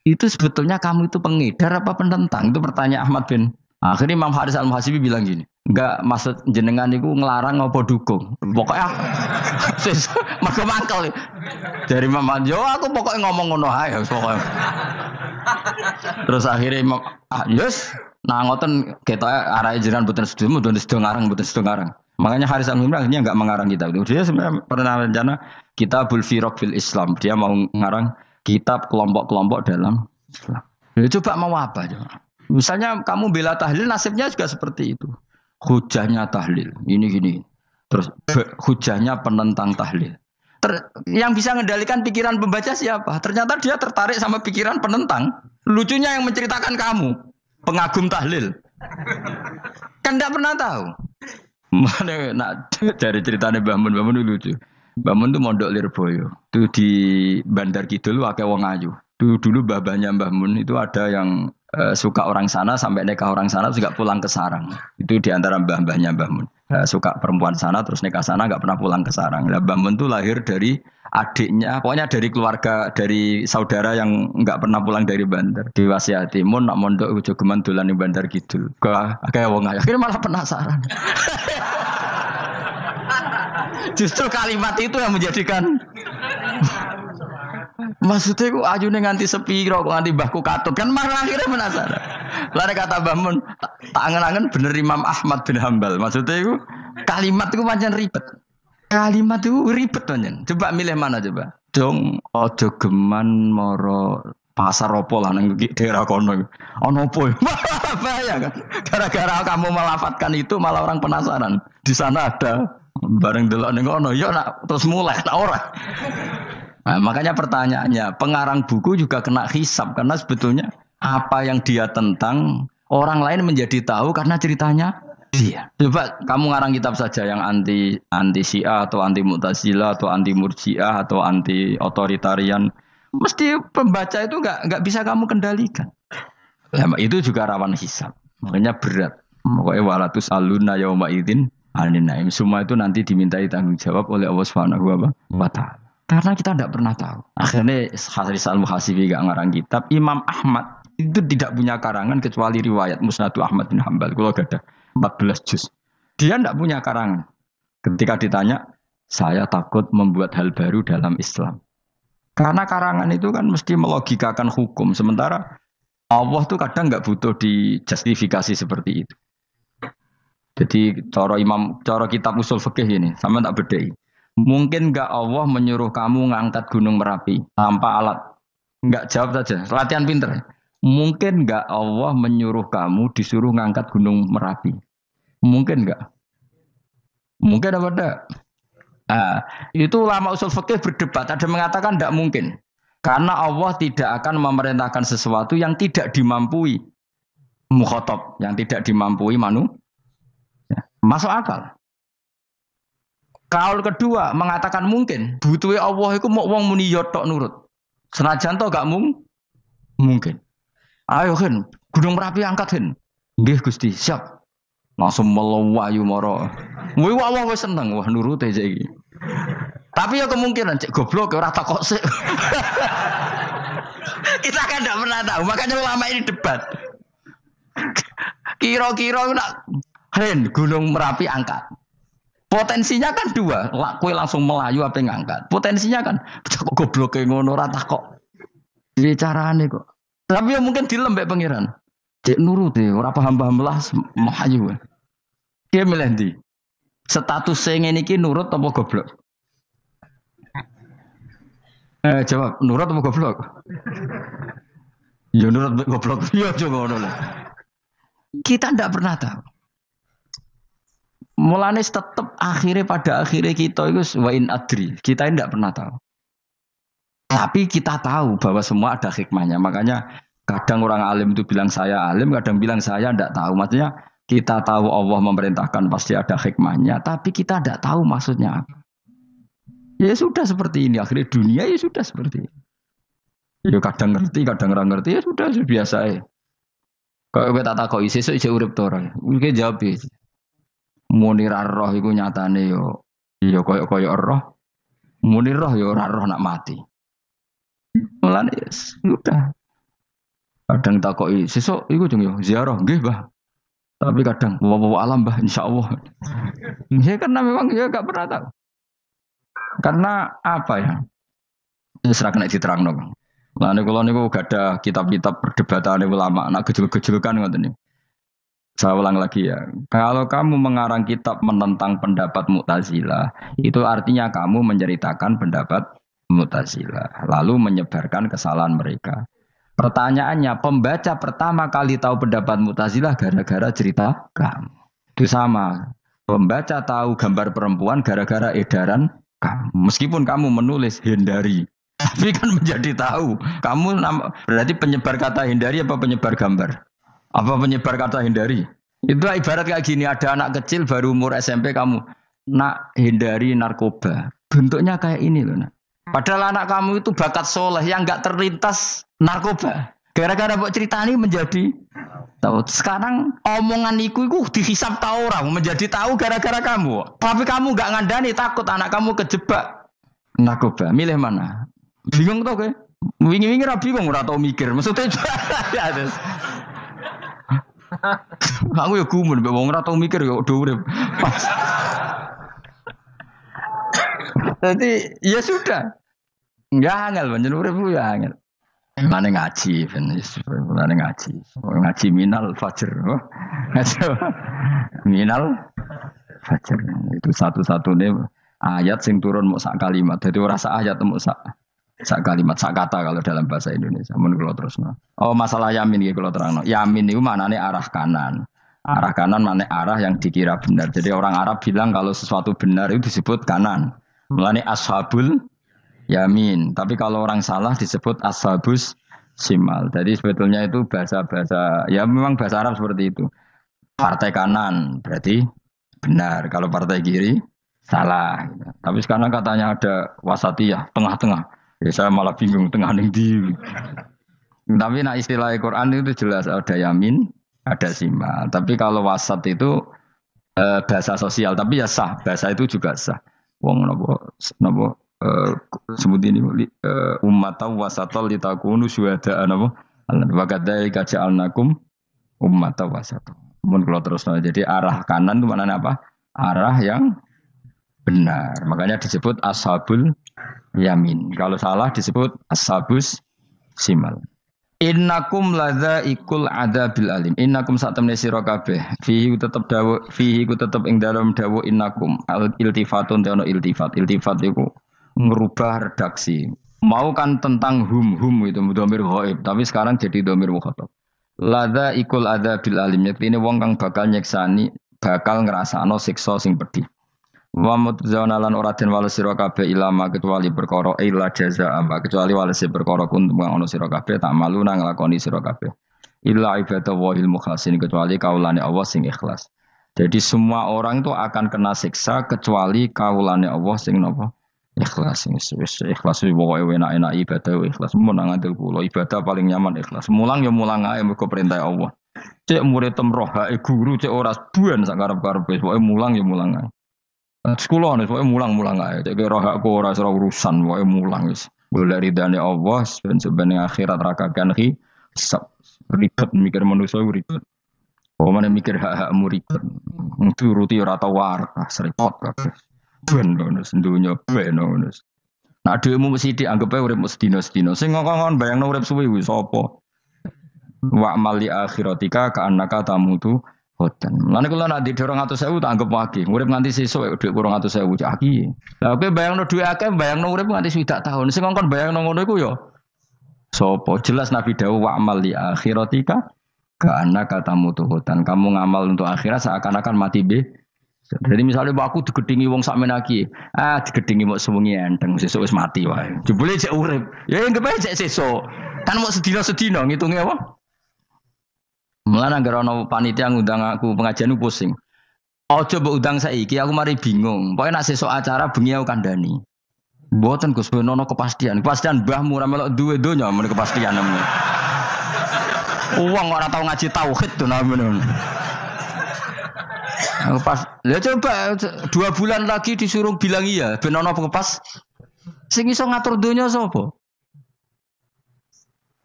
itu sebetulnya kamu itu pengedar apa penentang? Itu pertanyaan Ahmad bin. Akhirnya Imam Haris Al-Muhasibi bilang gini, enggak maksud jenengan itu ngelarang apa dukung. Pokoknya mergo mangkel. Dari Imam Haris, yo aku pokoknya ngomong ngono ae pokoknya. Terus akhirnya Imam yes, nah ngoten ketok arahe jenengan mboten sedo ngarang mboten sedo ngarang. Makanya Haris Al-Muhasibi akhirnya enggak mengarang kitab itu. Dia sebenarnya pernah rencana Kitabul Firaq fil Islam. Dia mau ngarang kitab kelompok-kelompok dalam Islam. Ya, coba mau apa coba? Misalnya kamu bela tahlil, nasibnya juga seperti itu. Hujahnya tahlil, ini gini. Terus hujahnya penentang tahlil. Yang bisa mengendalikan pikiran pembaca siapa? Ternyata dia tertarik sama pikiran penentang. Lucunya yang menceritakan kamu, pengagum tahlil. Kan tidak pernah tahu. Mana nak dari ceritanya Mbah Mun itu lucu. Mbah Mun itu mondok Lirboyo. Itu di Bandar Kidul akeh wong ayu. Dulu babahnya Mbah Mun itu ada yang suka orang sana sampai nikah orang sana juga pulang ke sarang. Itu di antara mbah-mbahnya Mbah Mun. Suka perempuan sana terus nikah sana enggak pernah pulang ke sarang. Nah, Mbah Mun itu lahir dari adiknya, pokoknya dari keluarga, dari saudara yang enggak pernah pulang dari Bandar. Diwasiati mun nak mondok ujo geman dolan ning Bandar Kidul. Kayak wong ayu. Akhirnya malah penasaran. Justru kalimat itu yang menjadikan maksudnya ku ajune nganti sepiro kok nganti mbahku katut kan malah akhirnya penasaran. Lare kata Mbah Mun tak angen-angen bener Imam Ahmad bin Hambal. Maksudnya ku kalimat itu pancen ribet. Kalimat itu ribet pancen. Coba milih mana coba? Dong ojo geman moro pasar opo lah nang daerah kono. Ono opo? Bahaya kan. Gara-gara kamu melafatkan itu malah orang penasaran. Di sana ada bareng delok ning kono ya nak terus mulai nak ora. Nah, makanya pertanyaannya, pengarang buku juga kena hisab karena sebetulnya apa yang dia tentang orang lain menjadi tahu karena ceritanya dia. Coba kamu ngarang kitab saja yang anti Syiah atau anti Mu'tazilah atau anti Murji'ah atau anti otoritarian, mesti pembaca itu nggak bisa kamu kendalikan. Nah, itu juga rawan hisab. Makanya berat. Pokoknya walatus aluna yauma idzin anin naim. Semua itu nanti dimintai tanggung jawab oleh Allah Subhanahu wa taala. Karena kita tidak pernah tahu. Akhirnya Haris Al-Muhasibi gak ngarang kitab. Imam Ahmad itu tidak punya karangan kecuali riwayat Musnadu Ahmad bin Hambal. Kalau ada 14 juz. Dia tidak punya karangan. Ketika ditanya, saya takut membuat hal baru dalam Islam. Karena karangan itu kan mesti melogikakan hukum. Sementara Allah tuh kadang nggak butuh dijustifikasi seperti itu. Jadi cara kitab usul fikih ini, sama tak bedai. Mungkin enggak Allah menyuruh kamu ngangkat gunung Merapi tanpa alat? Enggak, jawab saja. Latihan pinter. Mungkin enggak Allah menyuruh kamu disuruh ngangkat gunung Merapi? Mungkin enggak? Mungkin apa enggak? Nah, itu ulama usul fikih berdebat. Ada yang mengatakan enggak mungkin. Karena Allah tidak akan memerintahkan sesuatu yang tidak dimampui. mukhatab yang tidak dimampui masuk akal. Kaul kedua mengatakan mungkin butuhe Allah iku mau wong muni yo tok nurut. Senajan to gak mungkin. Ayo Hen, Gunung Merapi angkat Hen. Nggih Gusti, siap. Langsung melayu moro. Kuwi Allah wis seneng wah nurute cek iki. Tapi ya kemungkinan cek goblok ora takok sik. Kita kan tidak pernah tahu, makanya ulama ini debat. Kira-kira nak Hen Gunung Merapi angkat. Potensinya kan dua, kue langsung melayu apa ngangkat. Potensinya kan kok goblok kayak ngono rata kok. Jadi carane kok. Tapi ya mungkin dilembek pangeran. Cek nurut ya, ora paham-paham lah melayu. Dia milih ndi? Status sing ngene iki nurut apa goblok? Jawab, nurut apa goblok? Ya nurut goblok. Ya coba ngono lah. Kita ndak pernah tahu. Mulane tetap pada akhirnya kita itu wain adri. Kita tidak pernah tahu. Tapi kita tahu bahwa semua ada hikmahnya. Makanya kadang orang alim itu bilang saya alim, kadang bilang saya tidak tahu. Maksudnya kita tahu Allah memerintahkan pasti ada hikmahnya. Tapi kita tidak tahu maksudnya apa. Ya sudah seperti ini. Akhirnya dunia ya sudah seperti ini. Ya kadang ngerti, kadang nggak ngerti. Ya sudah biasa ya. Kalau kita tak kok sesuk isih urip to ora. Mungkin jawab ya. Muni roh iku nyatane yo koyo roh. Muni roh yo ora roh nak mati. Mulane sudah. Kadang takoki sesuk iku jeng yo ziarah nggih, Mbah. Tapi kadang bawa alam, Mbah, insyaallah. Ya karena memang ya enggak pernah tahu. Karena apa ya? Wis ra kena diterangno, Bang. Lah kula niku gak ada kitab-kitab perdebatan ulama, nak gejol-gejolkan ngoten niku. Saya ulang lagi ya, kalau kamu mengarang kitab menentang pendapat Mu'tazilah, itu artinya kamu menceritakan pendapat Mu'tazilah, lalu menyebarkan kesalahan mereka. Pertanyaannya, pembaca pertama kali tahu pendapat Mu'tazilah gara-gara cerita kamu. Itu sama, pembaca tahu gambar perempuan gara-gara edaran kamu. Meskipun kamu menulis hindari, tapi kan menjadi tahu. Kamu berarti penyebar kata hindari apa penyebar gambar? Apa penyebar kata hindari? Itu ibarat kayak gini, ada anak kecil baru umur SMP kamu nak hindari narkoba. Bentuknya kayak ini loh. Nak. Padahal anak kamu itu bakat soleh yang nggak terlintas narkoba. Gara-gara buat cerita ini menjadi tahu. Sekarang omongan iku dihisap tahu orang menjadi tahu gara-gara kamu. Tapi kamu nggak ngandani takut anak kamu kejebak narkoba. Milih mana? Bingung tuh ke? Wingi-wingi rapi bingung ora tau mikir. Maksudnya aku ya gumun, wong ora tau mikir ya udah urip. Jadi ya sudah. Enggak angel pancen urip ya angel. Mane ngaji ben mane ngaji. Ngaji minal fajr. Ngaji minal fajr. Itu satu-satunya ayat sing turun muk sak kalimat. Dadi ora sak ayat muk sak kalimat, sak kata kalau dalam bahasa Indonesia. Mun kula terusno. Oh, masalah yamin iki kula terangno. Yamin itu maknane arah kanan. Arah kanan maknane arah yang dikira benar. Jadi orang Arab bilang kalau sesuatu benar itu disebut kanan. Mulane ashabul yamin. Tapi kalau orang salah disebut ashabus simal. Jadi sebetulnya itu bahasa-bahasa ya memang bahasa Arab seperti itu. Partai kanan berarti benar. Kalau partai kiri salah. Tapi sekarang katanya ada wasatiyah, tengah-tengah. Ya saya malah bingung tengah ning ndi. Tapi nah istilah Quran itu jelas ada yamin, ada simal. Tapi kalau wasat itu bahasa sosial, tapi ya sah, bahasa itu juga sah. Wong napa sebut ini ummatan wasatol litakunu syuhada napa? Wa kadzalika ja'alnakum ummatan wasatol. Mun kalau terus jadi arah kanan itu maknanya apa? Arah yang benar. Makanya disebut ashabul yamin. Kalau salah disebut ashabus simal. Innakum ladza ikul adzabil alim. Innakum satamne sira kabeh. Fihi tetep dawuh, fihi ku tetep ing dalem dawuh innakum. Al iltifatun te ono iltifat. Iltifat iku ngerubah redaksi. Mau kan tentang hum itu dhamir ghaib, tapi sekarang jadi dhamir mukhatab. Ladza ikul adzabil alim. Yektine wong kang bakal nyeksani, bakal ngrasakno siksa sing pedih. Wa mutzauna lan ora den wales sira kabeh ilama kecuali perkara ila jaza amba kecuali wales perkara kuntum kang ana sira kabeh tak malu nang nglakoni sira kabeh Illa ibadallahil mukhlasin kecuali kaulane Allah sing ikhlas. Jadi semua orang itu akan kena siksa kecuali kaulane Allah sing napa? Ikhlas. Ikhlas itu pokoknya enak-enak ibadah ikhlas. Mun nang ngandel kula ibadah paling nyaman ikhlas. Mulang ya mulang ae mergo perintah Allah. Cek murid temroh guru cek ora buan sak karep-karepe pokoke mulang ya mulang ae. Sekolah nih, pokoke mulang-mulang ae. Cek roh hakku ora urusan pokoke mulang wis. Golek ridane Allah ben sebenarnya akhirat rakakan hisab. Ribet mikir manusia ribet. Oh mana mikir hak-hakmu ribet. Turuti ora tau waras repot kabeh. Ben bonus dunya ben bonus. Nah dhekmu mesti dianggep ae urip sedina-sedina. Sing ngongkon bayangno urip suwi kuwi sapa? Wa mali akhiratika ka annaka tamutu hodan. Lan kula nak di 200.000 tak anggap wage. Urip nganti sesuk dhuwit 200.000 cak aki. Lah kowe bayangno dhuwit akeh bayangno urip nganti 1 tahun. Sing ngongkon bayangno ngono iku ya sopo jelas Nabi dawuh wa amal li akhiratika ka annaka tamutu hutan. Kamu ngamal untuk akhirat seakan-akan mati be. Jadi misalnya aku digedingi wong sakmen iki, digedingi mok sewengi enteng sesuk wis mati wae. Jebule cek urip. Ya enggak bae cek sesuk. Kan mok sedina-sedina ngitunge apa? Mulane anggere ana panitia ngundang aku pengajian pusing. Aja mbok undang saiki aku mari bingung. Pokoke nek sesuk acara bengi aku kandhani. Mboten Gus ben ono kepastian. Kepastian mbahmu ora melok duwe donya men kepastian namanya. Wong ora tau ngaji tauhid to namanya. Pas lihat coba 2 bulan lagi disuruh bilang iya ben ono kepas. Sing iso ngatur donya sapa?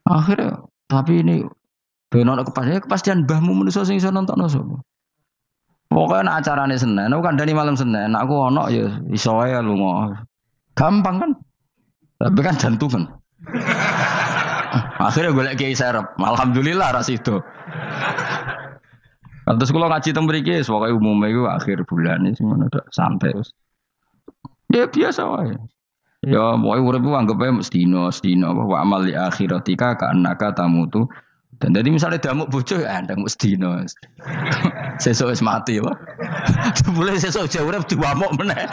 Akhirnya tapi ini ben ono kepastian mbahmu manusa sing iso nonton sapa? Pokoknya nek acarane Senin, aku kandhani malam Senin, aku ono ya iso wae lunga. Gampang kan? Tapi kan jantungan. Akhirnya golek kiai serep. Alhamdulillah ras itu. Terus kalau ngaji teng mriki pokoke umume iku akhir bulan iki ngono tok santai wis. Ya biasa wae. Ya pokoke urip ku anggap ae sedina wa amal li akhiratika ka annaka tamutu. Dan jadi misalnya damuk bojo ya ndang sedina. Sesuk wis mati wae. Boleh sesuk jauh urip diwamuk meneh.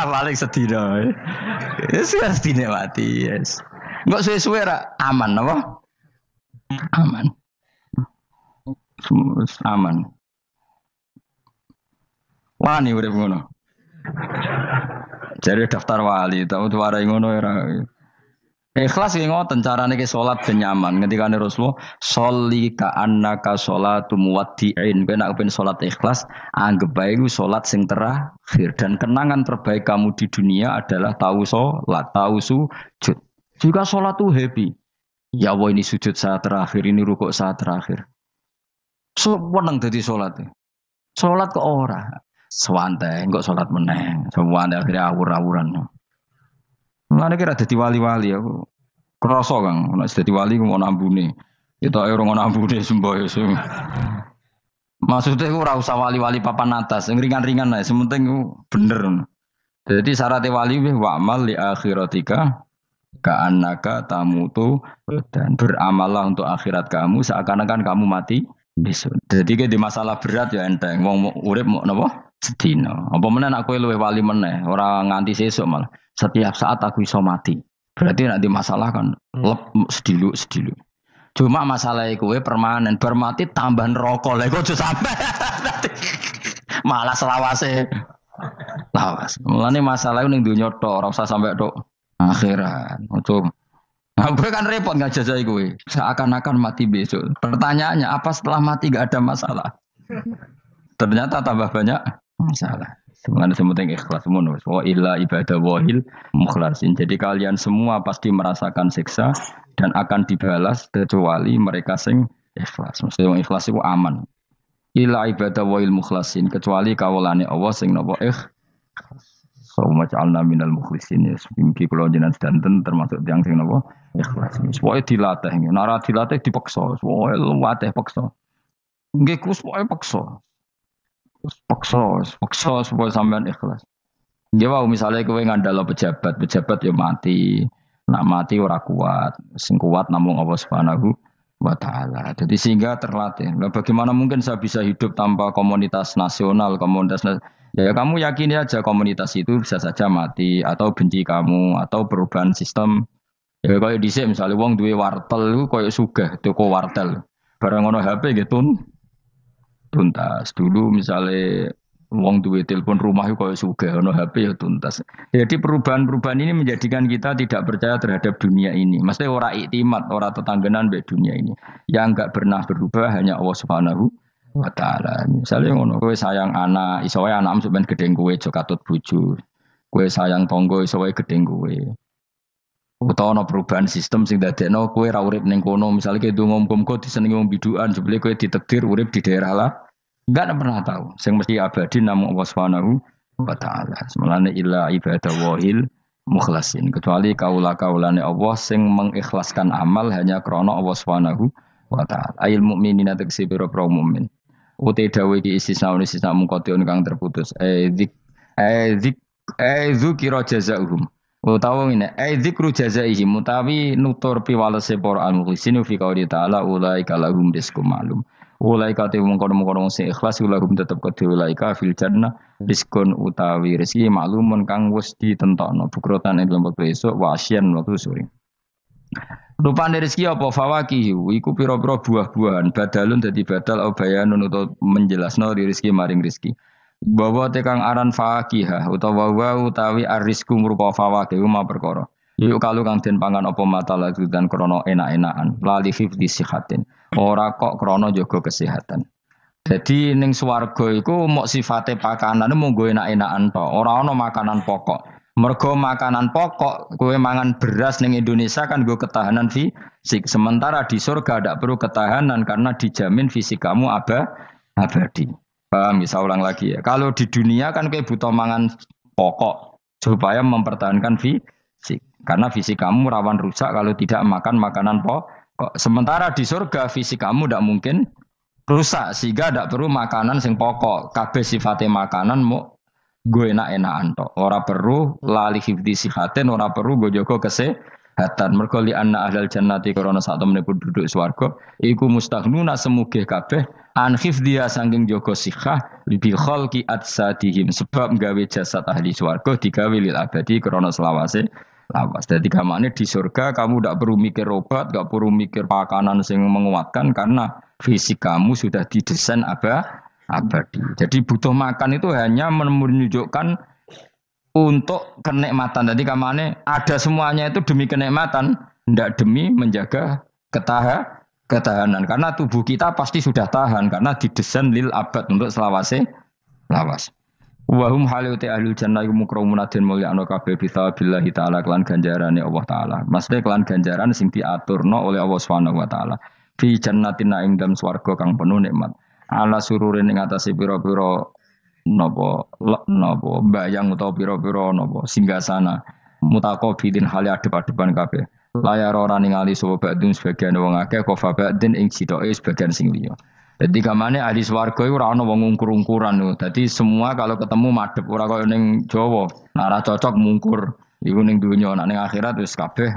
Paling sedina. Yes sedina mati, yes. Enggak suwe-suwe ra aman apa? Aman. Aman. Wani urip ngono. Jadi daftar wali, tau warai ngono ora. Ikhlas ki ngoten carane ki salat ben nyaman. Ketika Rasulullah sholli ka annaka sholatu muwaddi'in. Kowe nek pengen salat ikhlas, anggap bae iku salat sing terakhir dan kenangan terbaik kamu di dunia adalah tahu salat, tahu sujud. Juga salat tuh happy. Ya Allah ini sujud saat terakhir, ini rukuk saat terakhir. So menang dadi salat. Salat kok ora. Sewante kok salat meneh. Sewante akhirnya awur-awuran. Mulane kira dadi wali-wali aku. Krasa Kang, nek dadi wali ku ono ambune. Kita ora ono ambune semboyo. Maksudnya aku ora usah wali-wali papan atas, yang ringan-ringan ae, sementing ku bener. Jadi syarat wali wa amal li akhiratika ka annaka tamutu dan beramallah untuk akhirat kamu seakan-akan kamu mati besok. Jadi di masalah berat ya enteng. Wong urip mau napa? Sedina. Apa meneh nek kowe luwih wali meneh, ora nganti sesuk malah. Setiap saat aku iso mati. Berarti nek di masalah kan lep sedilu. Cuma masalah kowe permanen bar mati tambah neraka. Lha kok aja sampe. Malah selawase. Lawas. Mulane masalah ning donya tok, ora usah sampe tok akhirat. Ojo. Kowe kan repot ngajajai kowe. Seakan-akan mati besok. Pertanyaannya apa setelah mati gak ada masalah? Ternyata tambah banyak masalah. Semuanya semuanya ikhlas semua. Wa illa ibadah wahil mukhlasin. Jadi kalian semua pasti merasakan siksa dan akan dibalas kecuali mereka sing ikhlas. Maksudnya yang ikhlas itu aman. Illa ibadah wahil mukhlasin kecuali kawulane Allah sing napa ikhlas. Sawma'alna minal mukhlisin ya. Mimpi kula jenengan sedanten termasuk tiyang sing napa ikhlas. Pokoke dilatih. Nara dilatih dipaksa. Pokoke luwatih paksa. Nggih kus pokoke paksa. Paksa supaya sampean ikhlas. Ya wow, misalnya kowe ngandalo pejabat ya mati. Nak mati ora kuat. Sing kuat namung Allah Subhanahu wa taala. Jadi sehingga terlatih. Nah, bagaimana mungkin saya bisa hidup tanpa komunitas nasional, ya kamu yakini aja komunitas itu bisa saja mati atau benci kamu atau perubahan sistem Ya kaya dhisik misale wong duwe wartel iku kaya sugih toko wartel. Barang ono HP gitu tuntas. Dulu misalnya wong duwe telepon rumah itu kaya sugih ono HP ya tuntas. Jadi perubahan-perubahan ini menjadikan kita tidak percaya terhadap dunia ini. Maksudnya ora iktimat, ora tetanggenan be dunia ini. Yang enggak pernah berubah hanya Allah Subhanahu wa taala. Misalnya ngono kowe sayang anak, iso wae anakmu sampean gedeng kowe aja katut bojo. Kowe sayang tonggo iso wae gedeng kowe. Utawa ana perubahan sistem sing dadekno kowe ra urip ning kono, misale kowe ndonga muga-muga disenengi wong bidukan, jebule kowe ditakdir urip di daerah lah. Enggak pernah tahu. Sing mesti abadi namung Allah Subhanahu wa taala. Semalane illa ibadallahil mukhlasin. Kecuali kaula-kaulane Allah sing mengikhlaskan amal hanya krana Allah Subhanahu wa taala. Ail mukminina tegese pira-pira mukmin. Ute dawe iki istisna mungkotion kang terputus. Zik zukira jazaohum. Utawa ngene, dzikru jazaihim mutawi nutur piwalese para al-mukhlisin fi qouli ta'ala ulaika lahum rizqum ma'lum. Ulaika te mungkon-mungkon sing ikhlas lahum tetep kedhe ulaika fil jannah rizqun utawi rezeki maklumun kang wis ditentokno bukrotan ing lembek esuk wasyan waktu sore. Rupane rezeki apa fawakihu iku pira-pira buah-buahan badalun dadi badal au bayanun utawa menjelasno rezeki maring rezeki. Bahwa tekang aran fakihah utawa wa utawi arisku merupa fawakih ma perkara. Yuk kalau kang den pangan apa mata lagi dan krono enak-enakan lali hifdzi sihatin. Ora kok krono jaga kesehatan. Jadi ning swarga iku mok sifate pakanane mung enak-enakan tok, ora ana makanan pokok. Mergo makanan pokok kowe mangan beras ning Indonesia kan nggo ketahanan fisik. Sementara di surga tidak perlu ketahanan karena dijamin fisik kamu abadi. Paham, bisa ulang lagi ya. Kalau di dunia kan kayak butuh mangan pokok supaya mempertahankan fisik. Karena fisik kamu rawan rusak kalau tidak makan makanan pokok. Sementara di surga fisik kamu tidak mungkin rusak sehingga tidak perlu makanan sing pokok. Kabeh sifatnya makanan mau gue enak-enakan tok. Ora perlu lali hifdzi sihatin, ora perlu gue jaga kesehatan. Mergo li anna ahlal jannati karena sak temene penduduk swarga iku mustaghnuna semugih kabeh an hifdhiya sangking jaga sikhah bi khalqi atsadihim sebab gawe jasad ahli swarga digawe lil abadi karena selawase lawas. Dadi kamane di surga kamu tidak perlu mikir obat, tidak perlu mikir makanan sing menguatkan karena fisik kamu sudah didesain abadi. Jadi butuh makan itu hanya menunjukkan untuk kenikmatan. Jadi kamane ada semuanya itu demi kenikmatan, tidak demi menjaga ketahanan. Karena tubuh kita pasti sudah tahan karena didesain lil abad untuk selawase lawas. Wahum haluti ahlul jannah mukramuna den mulyakno kabeh bisabillahi taala kelan ganjarane Allah taala. Maksudnya kelan ganjaran sing diaturno oleh Allah Subhanahu wa taala. Fi jannatin ing dalam swarga kang penuh nikmat. Ala sururin ing atase pira-pira napa bayang utawa pira-pira napa singgasana mutaqabilin hale adep-adepan kabeh. Layar ora ningali sapa badun sebagian wong akeh kofa badin ing sitoke sebagian sing liya. Jadi kamane ahli swarga iku ora ana wong ngungkur-ungkuran lho. Dadi semua kalau ketemu madhep ora kaya ning Jawa. Ora cocok mungkur. Iku ning donya, ning akhirat wis kabeh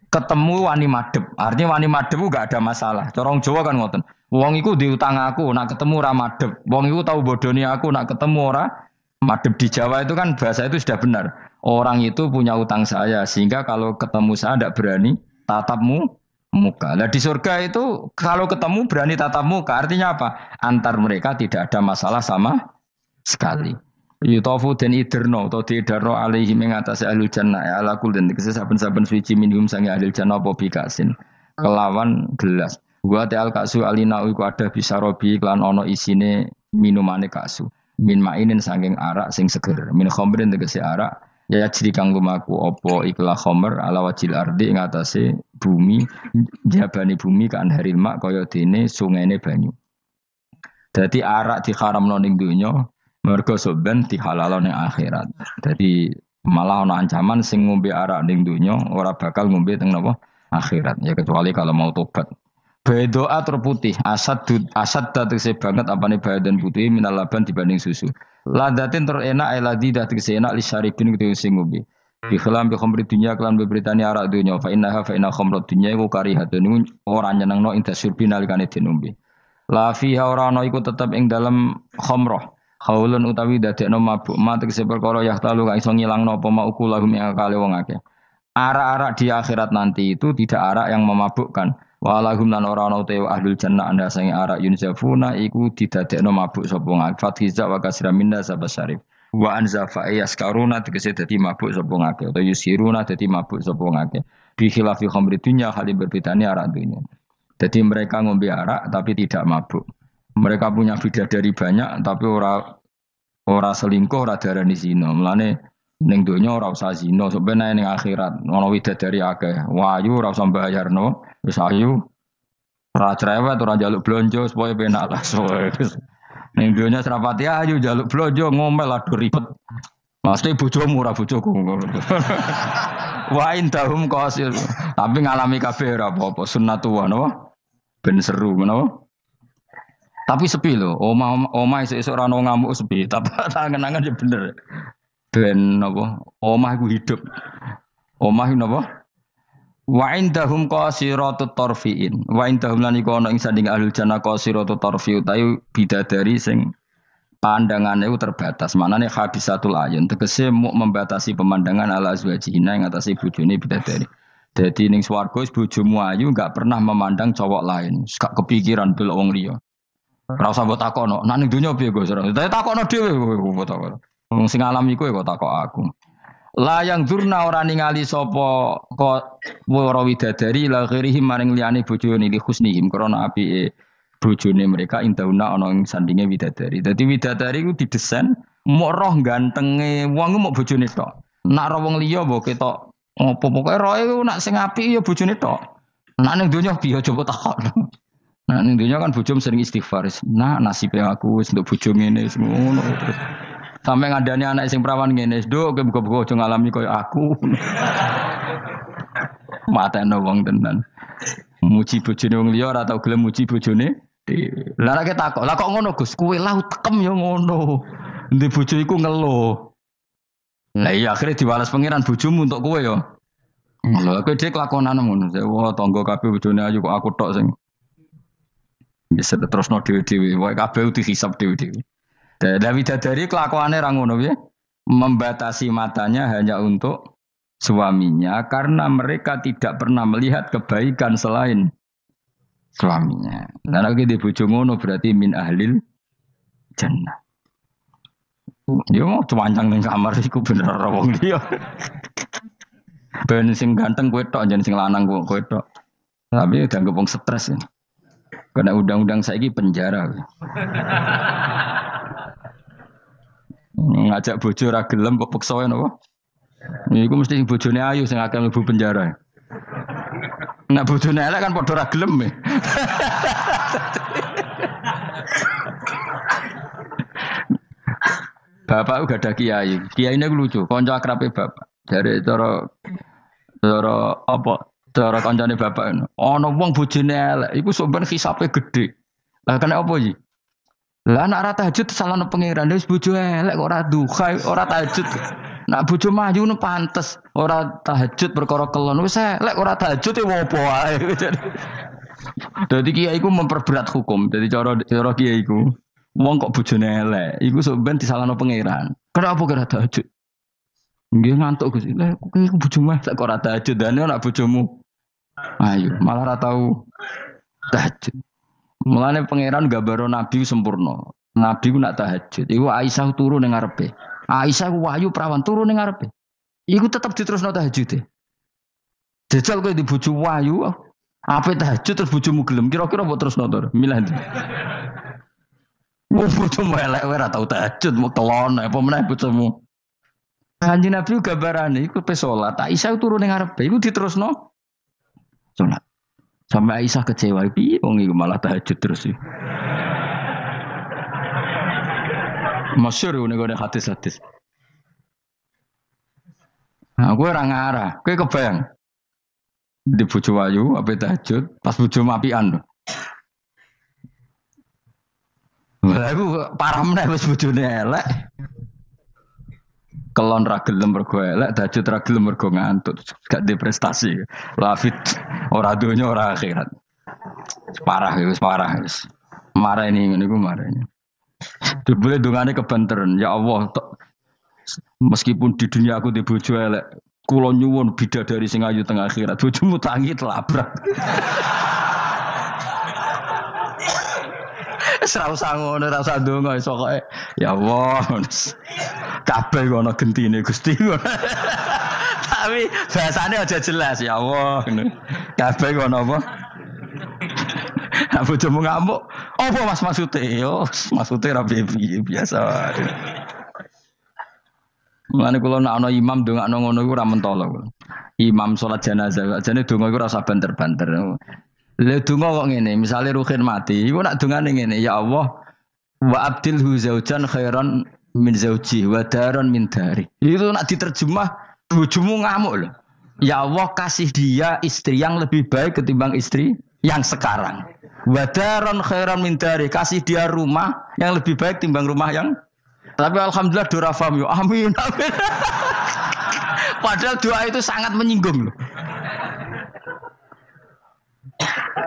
ketemu wani madhep. Artinya wani madhep gak ada masalah. Corong Jawa kan ngoten. Wong iku diutang aku, nak ketemu ora madhep. Wong iku tau bodoni aku, nak ketemu ora madhep. Di Jawa itu kan bahasa itu sudah benar. Orang itu punya utang saya sehingga kalau ketemu saya tidak berani tatapmu muka. Nah di surga itu kalau ketemu berani tatap muka artinya apa? Antar mereka tidak ada masalah sama sekali. Yutofu dan iderno atau diiderno alaihi mengatasi ahlul jannah ya ala kul dan saben-saben suci minhum sangi ahlul jannah apa bikasin kelawan gelas. Wa ta'al kasu alina iku ada bisa robi klan ono isine minumane kasu. Min mainin saking arak sing seger. Min khamrin tegese arak ya jadi kang lumaku opo ikhla khomer ala wajil ardi ing atase bumi jabani bumi kan haril mak kaya dene sungene banyu. Dadi arak diharamno ning donya mergo soben dihalalo ning akhirat. Dadi malah ana ancaman sing ngombe arak ning donya ora bakal ngombe teng napa akhirat ya kecuali kalau mau tobat. Bedoa terputih asad tegese banget apane badan putih minal laban dibanding susu. Ladatin terenak eladi dah tegese enak li syaribin kudu sing ngombe. Bi khilam bi khamri dunya kelan beberitani arak dunya fa inna khamrat dunya iku karihatun ora nyenengno intasyurbi nalikane dinombe. La fiha ora ana iku tetep ing dalam khamrah. Khaulun utawi dadekno mabuk ma tegese perkara yahtalu kang iso ngilangno apa ma ukulahum ing akale wong akeh. Arak-arak di akhirat nanti itu tidak arak yang memabukkan. Walahum lan ora ana utawa ahlul jannah anda sing arak yunzafuna iku didadekno mabuk sapa ngak. Fathiza wa kasra minna sabasyarif. Wa anzafa yaskaruna tegese dadi mabuk sapa ngake utawa yusiruna dadi mabuk sapa ngake. Bi khilafi khamri dunya hal berbedane arak dunya. Jadi mereka ngombe arak tapi tidak mabuk. Mereka punya bidadari banyak tapi ora selingkuh, ora darani zina. Mulane ning donya ora usah zina, sebenarnya ning akhirat ana widadari akeh. Wayu ora usah mbayarno, wis ayu ora cerewet, ora njaluk blonjo supaya penak lah. Ning donya serapati ayu njaluk blonjo ngomel aduh ribet. Mesti bojomu ora bojoku. Wa indahum qasil. Tapi ngalami kabeh ora apa-apa, sunnatullah napa? Ben seru menapa? Tapi sepi lho, omah esuk ora ono ngamuk sepi, tapi tangan-tangan ya bener. Ben napa? Omah iku hidup. Omah iku napa? Wa indahum qasiratut tarfiin. Wa indahum lan iku ana ing sanding ahlul jannah qasiratut tarfi utawi bidadari sing pandangannya itu terbatas. Manane habisatul ayun tegese mau membatasi pemandangan ala azwajina ing atase bojone bidadari. Jadi ning swarga bojomu ayu enggak pernah memandang cowok lain. Gak kepikiran delok wong liya. Ora usah mbok takono. Nek ning donya piye Gus? Dadi takono dhewe kowe mbok takono. Wong sing alami kowe kok takok aku. La yang durna ora ningali sapa kok wara widadari la ghirihim maring liyane bojone li husnihim krana apike bojone mereka indauna ana ing sandinge widadari. Dadi widadari ku didesain mok roh gantenge wong ku mok bojone tok. Nak ro wong liya mbok ketok opo pokoke roe ku nak sing apik ya bojone tok. Nak ning donya piye coba takok. Nak ning donya kan bojom sering istighfar. Nah nasibe aku wis entuk bojo ngene wis ngono terus. Sampai ngandani anak sing perawan ngene, "Nduk, kowe buka-buka aja ngalami koyo aku." Matane wong tenan. Muji bojone wong liya ora tau gelem muji bojone. Lah nek takok, "Lah kok ngono, Gus? Kowe lah tekem ya ngono." Ndek bojo iku ngeluh. Lah iya akhirnya diwales pangeran bojomu untuk kowe ya. Lha kowe dhek lakonan ngono. Wah, tangga kabeh bojone ayu kok aku tok sing bisa terusno dhewe-dhewe. Wae kabeh dihisab dhewe-dhewe. Dawi Dadari kelakuannya rangono ya, membatasi matanya hanya untuk suaminya karena mereka tidak pernah melihat kebaikan selain suaminya. Karena kita bojo ngono berarti min ahlil jannah. Yo mau cuancang ning kamar iku bener ora wong liya. Ben sing ganteng kowe tok jan sing lanang kowe tok. Tapi dianggep wong stres ya. Karena undang-undang saiki penjara. Ngajak bojo ra gelem kok peksa wae napa? Niku mesti bojone ayu sing akeh mlebu penjara. Nek bojone elek kan padha ra gelem. Bapak uga ada kiai. Kiai ini lucu, kanca akrabe bapak. Dari cara apa? Cara kancane bapak ini. Ana wong bojone elek, iku sok ben hisabe gedhe. Lah kena apa iki? Lah anak ora tahajud salahno pangeran wis bojo elek kok ora duha ora tahajud. Nak bojo maju nu pantes ora tahajud perkara kelon wis elek ora tahajud e opo wae. Dadi kiai iku memperberat hukum. Dadi cara kiai iku wong kok bojone elek iku sok ben disalahno pangeran. Kenapa kira tahajud? Nggih ngantuk Gus. Lah kok iku bojomu elek kok ora tahajud dane anak bojomu. Ayo malah ora tau tahajud. Mulane pangeran gambaro nabi sempurna. Nabi ku nak tahajud. Iku Aisyah turu ning ngarepe. Aisyah ku wahyu prawan turu ning ngarepe. Iku tetep diterusno tahajud. Jajal kowe di bojo wahyu, ape tahajud terus bojomu gelem. Kira-kira mbok terusno to? Milih ndi? Wong bojomu elek ora tau tahajud, mau kelon apa meneh bojomu. Kanjeng Nabi gambarane iku pe salat. Aisyah turu ning ngarepe. Iku diterusno salat. Sampai Aisyah kecewa, piye wong iku malah tahajud terus sih. Masyhur nek ada hadis-hadis. Nah, gue ora ngarah, kowe kebayang. Di bojo ayu ape tahajud, pas bojo mapian lho. Lah iku parah meneh wis bojone elek. Kelon ra gelem mergo elek, tahajud ra gelem mergo ngantuk, gak di prestasi. Lafit ora donya ora akhirat. Parah wis. Marah ini niku marah ini. Dibule dongane kebanteran, ya Allah, meskipun di dunia aku di bojo elek, kula nyuwun bidadari sing ayu teng akhirat bojomu tangi telabrak. Ora usah ngono, ora usah ndonga pokoke ya Allah. Kabeh ana gentine Gusti. Tapi bahasane aja jelas ya Allah. Kabeh ana apa? Aku cuma ngamuk. Apa Mas maksude? Yo, maksude ra piye biasa. Mulane kula nek ana imam ndongakno ngono iku ora mentolo. Imam salat jenazah, jane donga iku ora usah banter-banter. Lha donga kok ngene, misale Ruhin mati, iku nak dongane ngene, ya Allah wa abdilhu zaujan khairan min zauji wa daran min dari. Itu nak diterjemah bojomu ngamuk lho. Ya Allah kasih dia istri yang lebih baik ketimbang istri yang sekarang. Wa daran khairan min dari, kasih dia rumah yang lebih baik timbang rumah yang. Tapi alhamdulillah doa faham yo. Amin. Amin. Padahal doa itu sangat menyinggung loh.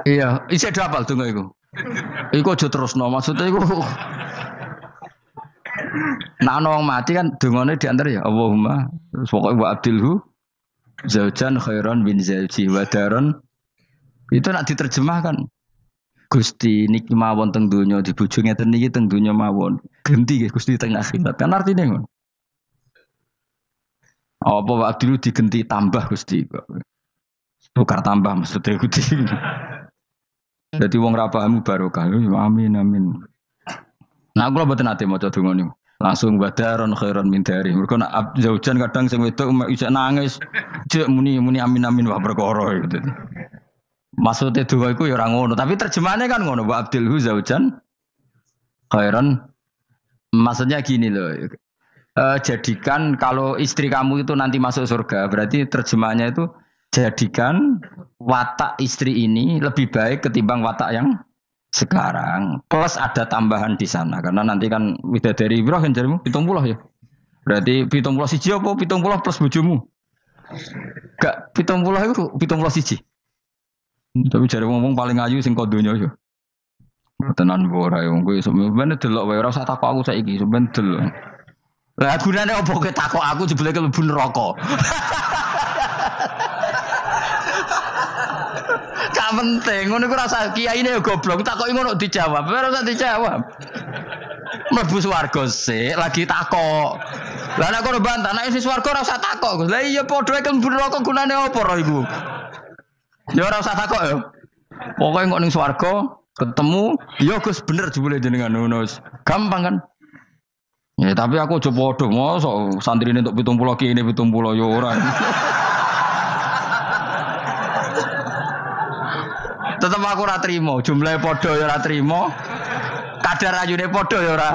Iya, isih do apal donga iku. Iku aja terusno, maksudnya iku. Nah, wong mati kan dongane diantar ya Allahumma pokoke wa abdilhu zaujan khairan bin zauji wa daron. Itu nak diterjemahkan. Gusti niki mawon teng donya di bojo ngeten niki teng donya mawon. Genti nggih Gusti teng akhirat. Kan artine ngono. Apa wa abdilhu digenti tambah Gusti. Tukar tambah maksudnya Gusti. Jadi wong ra paham barokah. Amin amin. Nah kula mboten ate maca donga niku. Langsung badaron khairan min dari. Mergo nak zaujan kadang sing wedok isih nangis. Jek muni amin amin wah perkara gitu. Maksudnya donga iku ya ora ngono, tapi terjemahannya kan ngono, wa abdilhu zaujan khairan. Maksudnya gini loh. Jadikan kalau istri kamu itu nanti masuk surga, berarti terjemahannya itu jadikan watak istri ini lebih baik ketimbang watak yang sekarang. Plus ada tambahan di sana karena nanti kan widadari Ibrahim jarimu 70 ya. Berarti 71 apa 70 plus bojomu? Gak 70 itu 71. Tapi jare ngomong paling ayu sing kodonya ya. Tenan ora ya wong kowe iso ben delok wae ora usah takok aku saiki iso ben delok. Lah gunane opo kowe takok aku jebule mlebu neraka. Gak penting, ngono iku rasa kiyaine ya goblok, takoki ngono dijawab, ora usah dijawab. Mlebu swarga sik, lagi takok. Lah nek kono bantah, nek wis swarga ora usah takok. Lah iya padha ae mlebu neraka gunane apa ora iku? Ya ora usah takok ya. Pokoke kok ning swarga ketemu, ya Gus bener jebule jenengan ngono. Gampang kan? Ya tapi aku aja padha, mosok santrine entuk 70 kene 70 ya ora. Tetep aku ora trimo, jumlahe padha ya ora trimo. Kadar ayune padha ya ora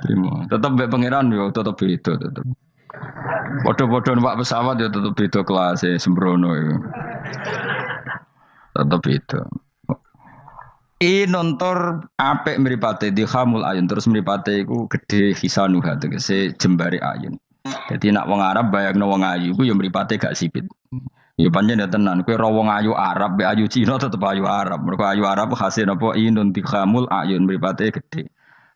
trimo. Tetep mbek pangeran yo tetep beda tetep. Padha-padha numpak pesawat ya tetep beda kelas sembrono iku. Tetep beda. Nontor apik mripate dihamul ayun terus mripate iku gedhe hisanuha tegese jembare ayun. Dadi nek wong Arab bayangno wong ayu iku ya mripate gak sipit. Ya pancen ya tenan, kowe ra wong ayu Arab, ayu Cina tetep ayu Arab. Mergo ayu Arab hasil napa inun tikhamul ayun mripate gedhe.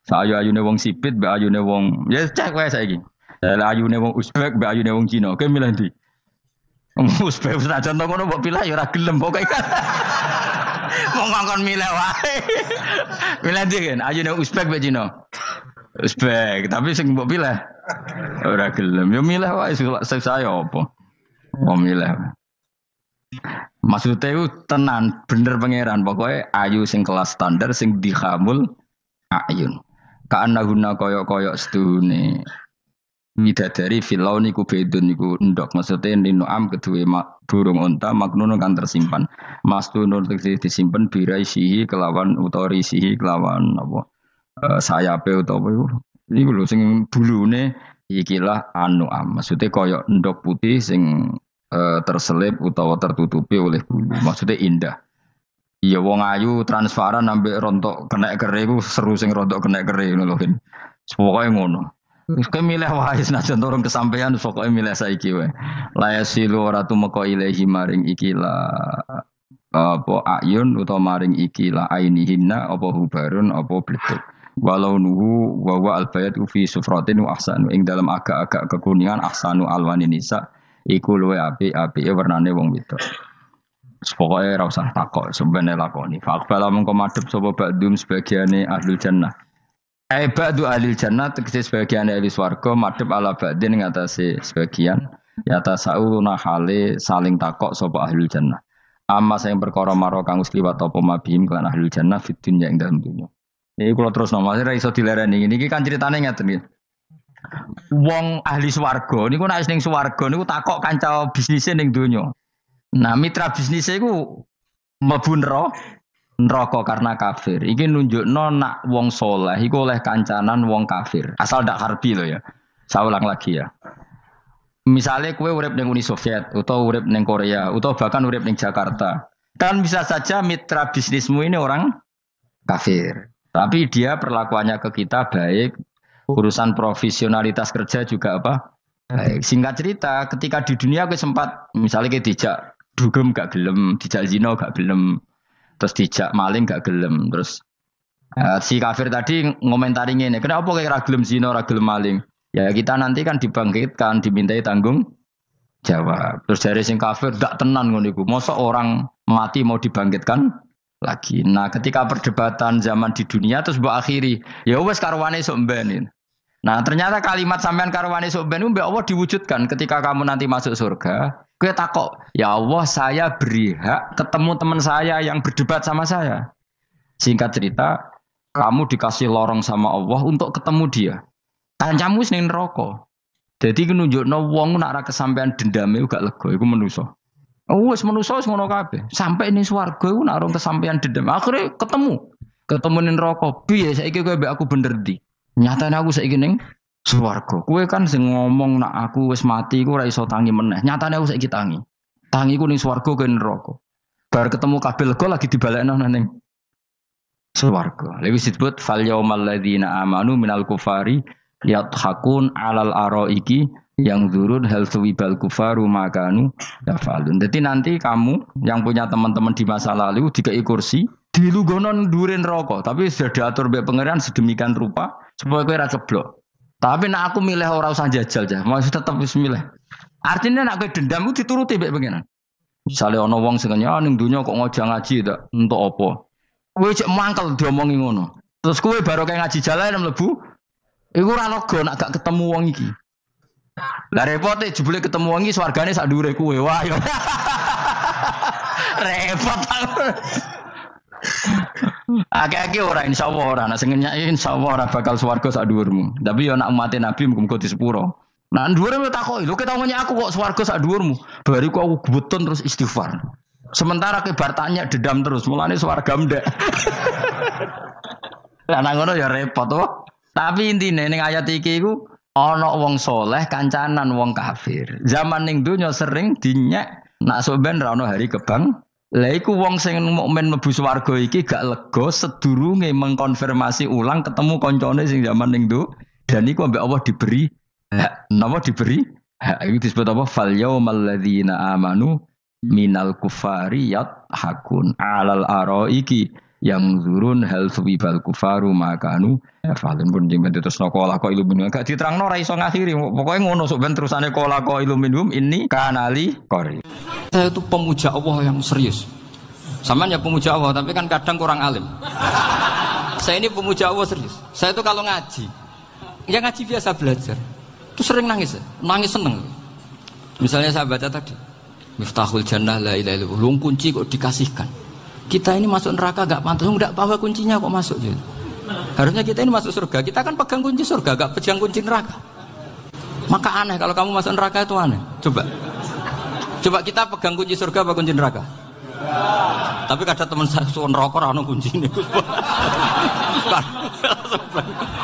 Sayu-ayune wong sipit, mbek ayune wong ya cek wae saiki. Lah ayune wong Uzbek, mbek ayune wong Cina, kowe milih ndi? Uzbek senajan to ngono mbok pilih ya ora gelem pokoke. Wong ngongkon milih wae. Milih ndi kan? Ayune Uzbek mbek Cina. Uzbek, tapi sing mbok pilih ora gelem. Ya milih wae saya apa? Wong milih. Maksudnya itu tenan bener pangeran pokoknya ayu sing kelas standar sing dihamul ayun. Ka'annahunna koyok-koyok sedune widadari filau niku bedun niku endok maksudnya ninu'am kedua burung unta maknun kan tersimpan mastunun disimpan biraisihi kelawan utorisihi kelawan apa sayape utawa niku lho sing bulune ikilah anu'am maksudnya koyok endok putih sing terselip utawa tertutupi oleh bulu. Maksudnya indah. Iya wong ayu transparan ambek rontok kena kere iku seru sing rontok kena kere ngono lho. Pokoke ngono. Wis milih wae senajan turun kesampaian pokoke milih saiki wae. La yasilu ora tumeka ilahi maring ikila apa ayun utawa maring ikila ainihinna apa hubarun apa bletuk. Walau nuhu wa wa albayat fi sufratin wa ahsanu ing dalam agak-agak kekuningan ahsanu alwani nisa iku luwe apike warnane wong wedok. Pokoke ora usah takok sebenarnya lakoni. Faqbala mengko madhep sapa ba'dum sebagiane ahli jannah. Ba'du ahli jannah tegese sebagiane ahli swarga madhep ala ba'din ing atase sebagian ya tasauna hale saling takok sapa ahli jannah. Amma sing perkara maro kang wis liwat apa mabihim kan ahli jannah fid dunya ing dalem dunya. Iki kula terus nomase ra iso dilereni. Niki kan critane ngeten iki. Wong ahli swarga niku nek ning swarga niku takok kanca bisnise ning donya. Nah, mitra bisnisnya iku mlebu neraka karena kafir. Iki nunjukno nak wong soleh iku oleh kancanan wong kafir. Asal ndak harbi lho ya. Saya ulang lagi ya. Misalnya kue urip ning Uni Soviet atau urip ning Korea atau bahkan urip ning Jakarta. Kan bisa saja mitra bisnismu ini orang kafir. Tapi dia perlakuannya ke kita baik. Urusan profesionalitas kerja juga apa? Baik. Singkat cerita, ketika di dunia gue sempat misalnya kayak dijak dugem gak gelem, dijak zina gak gelem, terus dijak maling gak gelem, terus si kafir tadi ngomentari ngene, kenapa kayak ra gelem zina, ra gelem maling? Ya kita nanti kan dibangkitkan, dimintai tanggung jawab. Terus dari sing kafir gak tenan ngono iku. Mosok orang mati mau dibangkitkan lagi. Nah, ketika perdebatan zaman di dunia terus mbok akhiri, ya wis karwane sok mben. Nah, ternyata kalimat sampean karwane sok mben mbek Allah diwujudkan ketika kamu nanti masuk surga. Kowe takok, ya Allah saya beri hak ketemu teman saya yang berdebat sama saya. Singkat cerita, kamu dikasih lorong sama Allah untuk ketemu dia. Kancamu wis ning neraka. Dadi nunjukno wong nek ora kesampean dendame gak lega iku manusa. Wis manusa wis ngono kabeh. Sampai ning swarga iku nek ora kesampean dendam, akhire ketemu ning neraka. Piye saiki kowe mbek aku bener ndi? Nyatane aku saiki ning swarga. Kowe kan sing ngomong nak aku wis mati iku ora iso tangi meneh. Nyatane aku saiki tangi. Tangiku ning swarga kowe neraka. Bar ketemu kabeh lega lagi dibalekno ning swarga. Lha wis disebut fal yaumal ladzina amanu minal kufari yadhakun alal araiki yang zurun hal suwibal kufaru makanu yafalun. Jadi nanti kamu yang punya teman-teman di masa lalu dikai kursi dilugonon dhuwure neraka, tapi sudah diatur mbek pangeran sedemikian rupa supaya kowe ora ceblok. Tapi nek aku milih ora usah jajal jah, mau tetep wis milih. Artinya nek kowe dendam ku dituruti mbek pangeran. Misale ana wong sing nyang ning donya kok ngojo ngaji ta, entuk apa? Kowe cek mangkel diomongi ngono. Terus kowe baru kayak ngaji jalan mlebu iku ora lega nek gak ketemu wong iki. Lah repote jebule ketemu wong iki swargane sak dhuwure kowe. Wah yo. Repot. Akeh-akeh ora insyaallah ora nek sing nyai insyaallah ora bakal swarga sak dhuwurmu. Tapi yo nek umat Nabi muga-muga di sepuro. Nah dhuwure takoki, lho ketemu aku kok swarga sak dhuwurmu. Bariku aku gebutun terus istighfar. Sementara kebar tanya dedam terus, mulane swarga ndek. Lah nang ngono ya repot to. Tapi intine ning ayat iki iku ana wong soleh kancanan wong kafir. Zaman ning donya sering dinyek nak soben ra ono hari kebang. Lah iku wong sing mukmin mlebu swarga iki gak lega sedurunge mengkonfirmasi ulang ketemu kancane sing zaman ning do dan iku ambek Allah diberi hak. Napa diberi? Hak iki disebut apa? Fal yaumal ladzina amanu minal kufari yadhakun alal araiki yang zurun hal suwibal kufaru makanu falun pun jeng terus nokola ko iluminum gak diterangno ra iso ngakhiri pokoknya ngono sok ben terusane kola ko iluminum ini kanali kori. Saya itu pemuja Allah yang serius. Sampean ya pemuja Allah tapi kan kadang kurang alim. Saya ini pemuja Allah serius. Saya itu kalau ngaji ya ngaji biasa belajar itu sering nangis seneng. Misalnya saya baca tadi Miftahul Jannah la ilaha illallah, kunci kok dikasihkan. Kita ini masuk neraka gak pantas, enggak bawa kuncinya kok masuk gitu. Harusnya kita ini masuk surga, kita kan pegang kunci surga, gak pegang kunci neraka. Maka aneh kalau kamu masuk neraka itu aneh. Coba kita pegang kunci surga apa kunci neraka? Tapi kadang teman saya suon rokok rano kunci ini.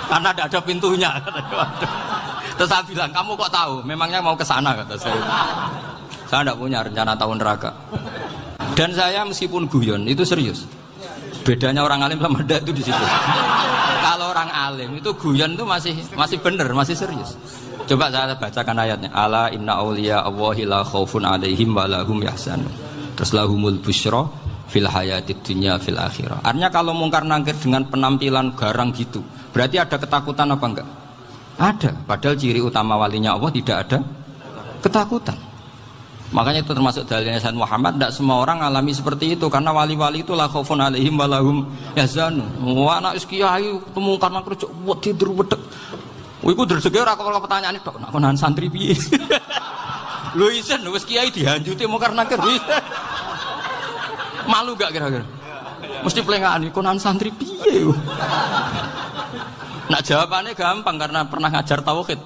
Karena ada pintunya. Terus saya bilang, kamu kok tahu? Memangnya mau ke sana kata saya. Saya tidak punya rencana tahun neraka. Dan saya meskipun guyon itu serius. Bedanya orang alim sama ndak itu di situ. Kalau orang alim itu guyon itu masih benar, masih serius. Coba saya bacakan ayatnya. Ala inna auliya Allahi la khaufun alaihim wa lahum yahzanun. Terus lahumul busyra fil hayatid dunya fil akhirah. Artinya kalau mungkar nangkir dengan penampilan garang gitu, berarti ada ketakutan apa enggak? Ada. Padahal ciri utama walinya Allah tidak ada ketakutan. Makanya itu termasuk dalilnya Sayyid Muhammad, tidak semua orang alami seperti itu karena wali-wali itu la khaufun alaihim wa lahum yahzanun. Wah anak kiai ketemu karena kerja wedi tidur wedek. Iku rezeki ora kok pertanyaan tok nak konan santri piye. Lho isen wis kiai dihanjuti mungkar nakir. Malu gak kira-kira? Mesti plengaan konan santri piye. Nak jawabannya gampang karena pernah ngajar tauhid.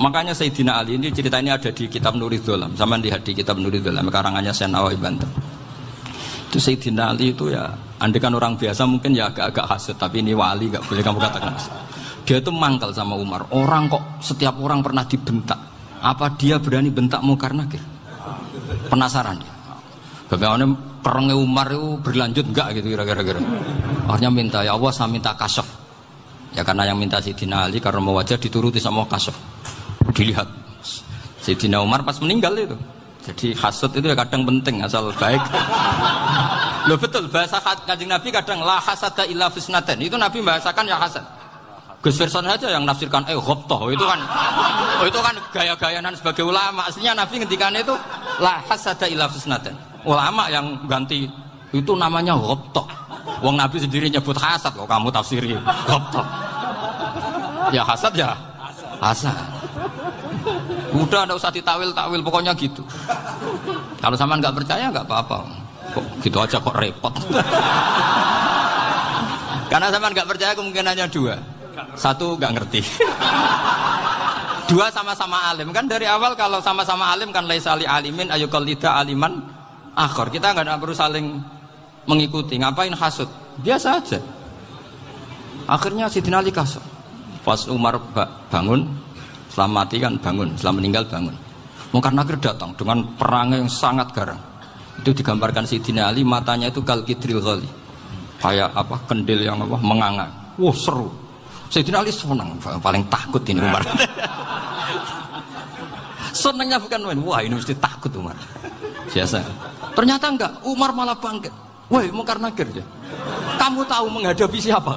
Makanya Sayyidina Ali ini cerita ini ada di kitab Nurul Dholam. Sama lihat di kitab Nurul Dholam karangannya Syekh Nawawi Banten. Itu Sayyidina Ali itu ya, andekan orang biasa mungkin ya agak-agak hasut, tapi ini wali gak boleh kamu katakan hasut. Dia itu mangkal sama Umar. Orang kok setiap orang pernah dibentak. Apa dia berani bentak Munkar Nakir? Penasaran dia. Bagaimana perangnya Umar itu berlanjut enggak gitu kira-kira. Akhirnya minta, ya Allah saya minta kasyaf. Ya karena yang minta Sayyidina Ali karena mau wajah dituruti sama kasyaf. Dilihat Sayyidina Umar pas meninggal itu. Jadi hasud itu ya kadang penting asal baik. Loh betul bahasa Kanjeng Nabi kadang la hasada illa fisnaten. Itu Nabi bahasakan ya hasad. Gus Verson aja yang nafsirkan ghobtoh itu kan gaya-gayanan sebagai ulama. Aslinya Nabi ngendikan itu la hasada illa fisnaten. Ulama yang ganti itu namanya ghobtoh. Wong Nabi sendiri nyebut hasad kok kamu tafsiri ghobtoh. Ya hasad ya hasad. Udah nggak usah ditawil-tawil pokoknya gitu. Kalau sama nggak percaya nggak apa-apa. Kok gitu aja kok repot. Karena sama nggak percaya kemungkinannya dua. Satu nggak ngerti. Dua sama-sama alim kan dari awal kalau sama-sama alim kan laisa li alimin ayuqallida aliman akhor. Kita nggak perlu saling mengikuti. Ngapain hasud? Biasa aja. Akhirnya Sayyidina Ali kasar. Pas Umar bangun. Setelah mati kan bangun, setelah meninggal bangun. Munkar Nakir datang dengan perang yang sangat garang. Itu digambarkan Sayyidina Ali matanya itu kal kidril ghali. Kayak apa kendil yang apa menganga. Wah seru. Sayyidina Ali senang, paling takut ini Umar. Senangnya bukan main, wah ini mesti takut Umar. Biasa. Ternyata enggak, Umar malah bangkit. Woi Munkar Nakir ya. Kamu tahu menghadapi siapa?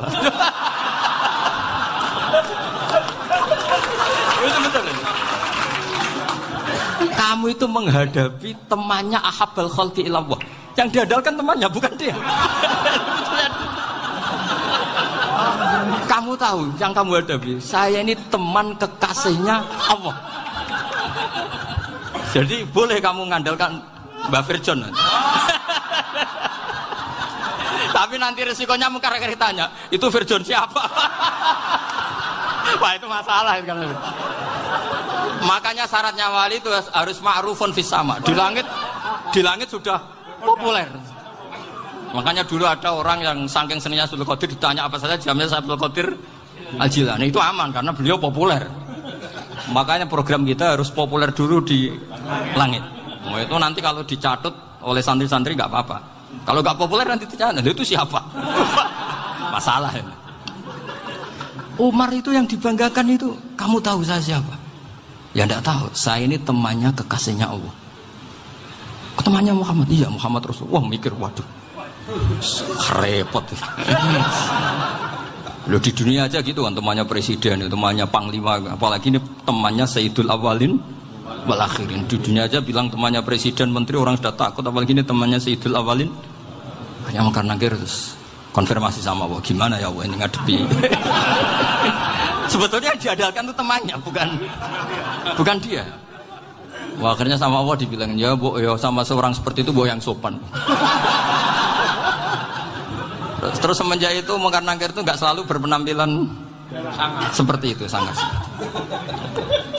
Kamu itu menghadapi temannya ahabbal khalqi ilallah. Yang diandalkan temannya bukan dia. Kamu tahu yang kamu hadapi, saya ini teman kekasihnya Allah. Jadi boleh kamu mengandalkan Mbak Virjon. Tapi nanti resikonya Munkar Nakir tanya, itu Virjon siapa? Wah itu masalah kan. Makanya syaratnya wali itu harus ma'rufun fis sama. Di langit sudah populer. Makanya dulu ada orang yang saking seninya Abdul Qadir ditanya apa saja jamnya Abdul Qadir Al-Jilani. Itu aman karena beliau populer. Makanya program kita harus populer dulu di langit. Oh, itu nanti kalau dicatut oleh santri-santri nggak apa-apa. Kalau nggak populer nanti dicatat itu siapa? Masalah ini. Umar itu yang dibanggakan itu, kamu tahu saya siapa? Ya enggak tahu, saya ini temannya kekasihnya Allah. Temannya Muhammad, iya Muhammad Rasul. Wah mikir, waduh, repot. Loh di dunia aja gitu kan, temannya presiden, temannya panglima, apalagi ini temannya Sayyidul Awalin wal Akhirin. Di dunia aja bilang temannya presiden, menteri, orang sudah takut, apalagi ini temannya Sayyidul Awalin. Hanya Munkar Nakir terus konfirmasi sama Allah, gimana ya Allah ini ngadepi. Sebetulnya yang diandalkan itu temannya, bukan dia. Wah, akhirnya sama Allah dibilang, ya bu, ya sama seorang seperti itu bu yang sopan. Terus semenjak itu Munkar Nakir itu nggak selalu berpenampilan seperti itu sangat.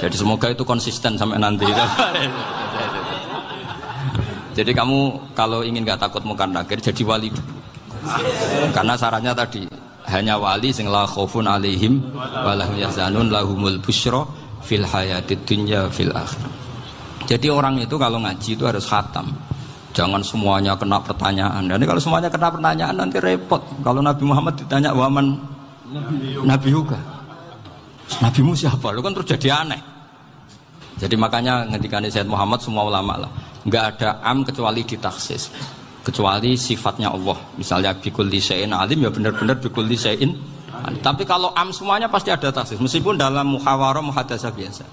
Jadi semoga itu konsisten sampai nanti. Jadi kamu kalau ingin nggak takut Munkar Nakir jadi wali dulu. Karena syaratnya tadi hanya wali sing la khaufun alaihim wa lahum yahzanun lahumul busyra fil hayatid dunya fil akhirah. Jadi orang itu kalau ngaji itu harus khatam. Jangan semuanya kena pertanyaan. Dan kalau semuanya kena pertanyaan nanti repot. Kalau Nabi Muhammad ditanya waman Nabi juga. Nabimu siapa? Lu kan terus jadi aneh. Jadi makanya ngendikane Sayyid Muhammad semua ulama lah, enggak ada am kecuali ditaksis. Kecuali sifatnya Allah, misalnya bikulli syai'in alim ya benar-benar bikulli syai'in alim. Tapi kalau am semuanya pasti ada taksis, meskipun dalam muhawarah muhadasah biasa.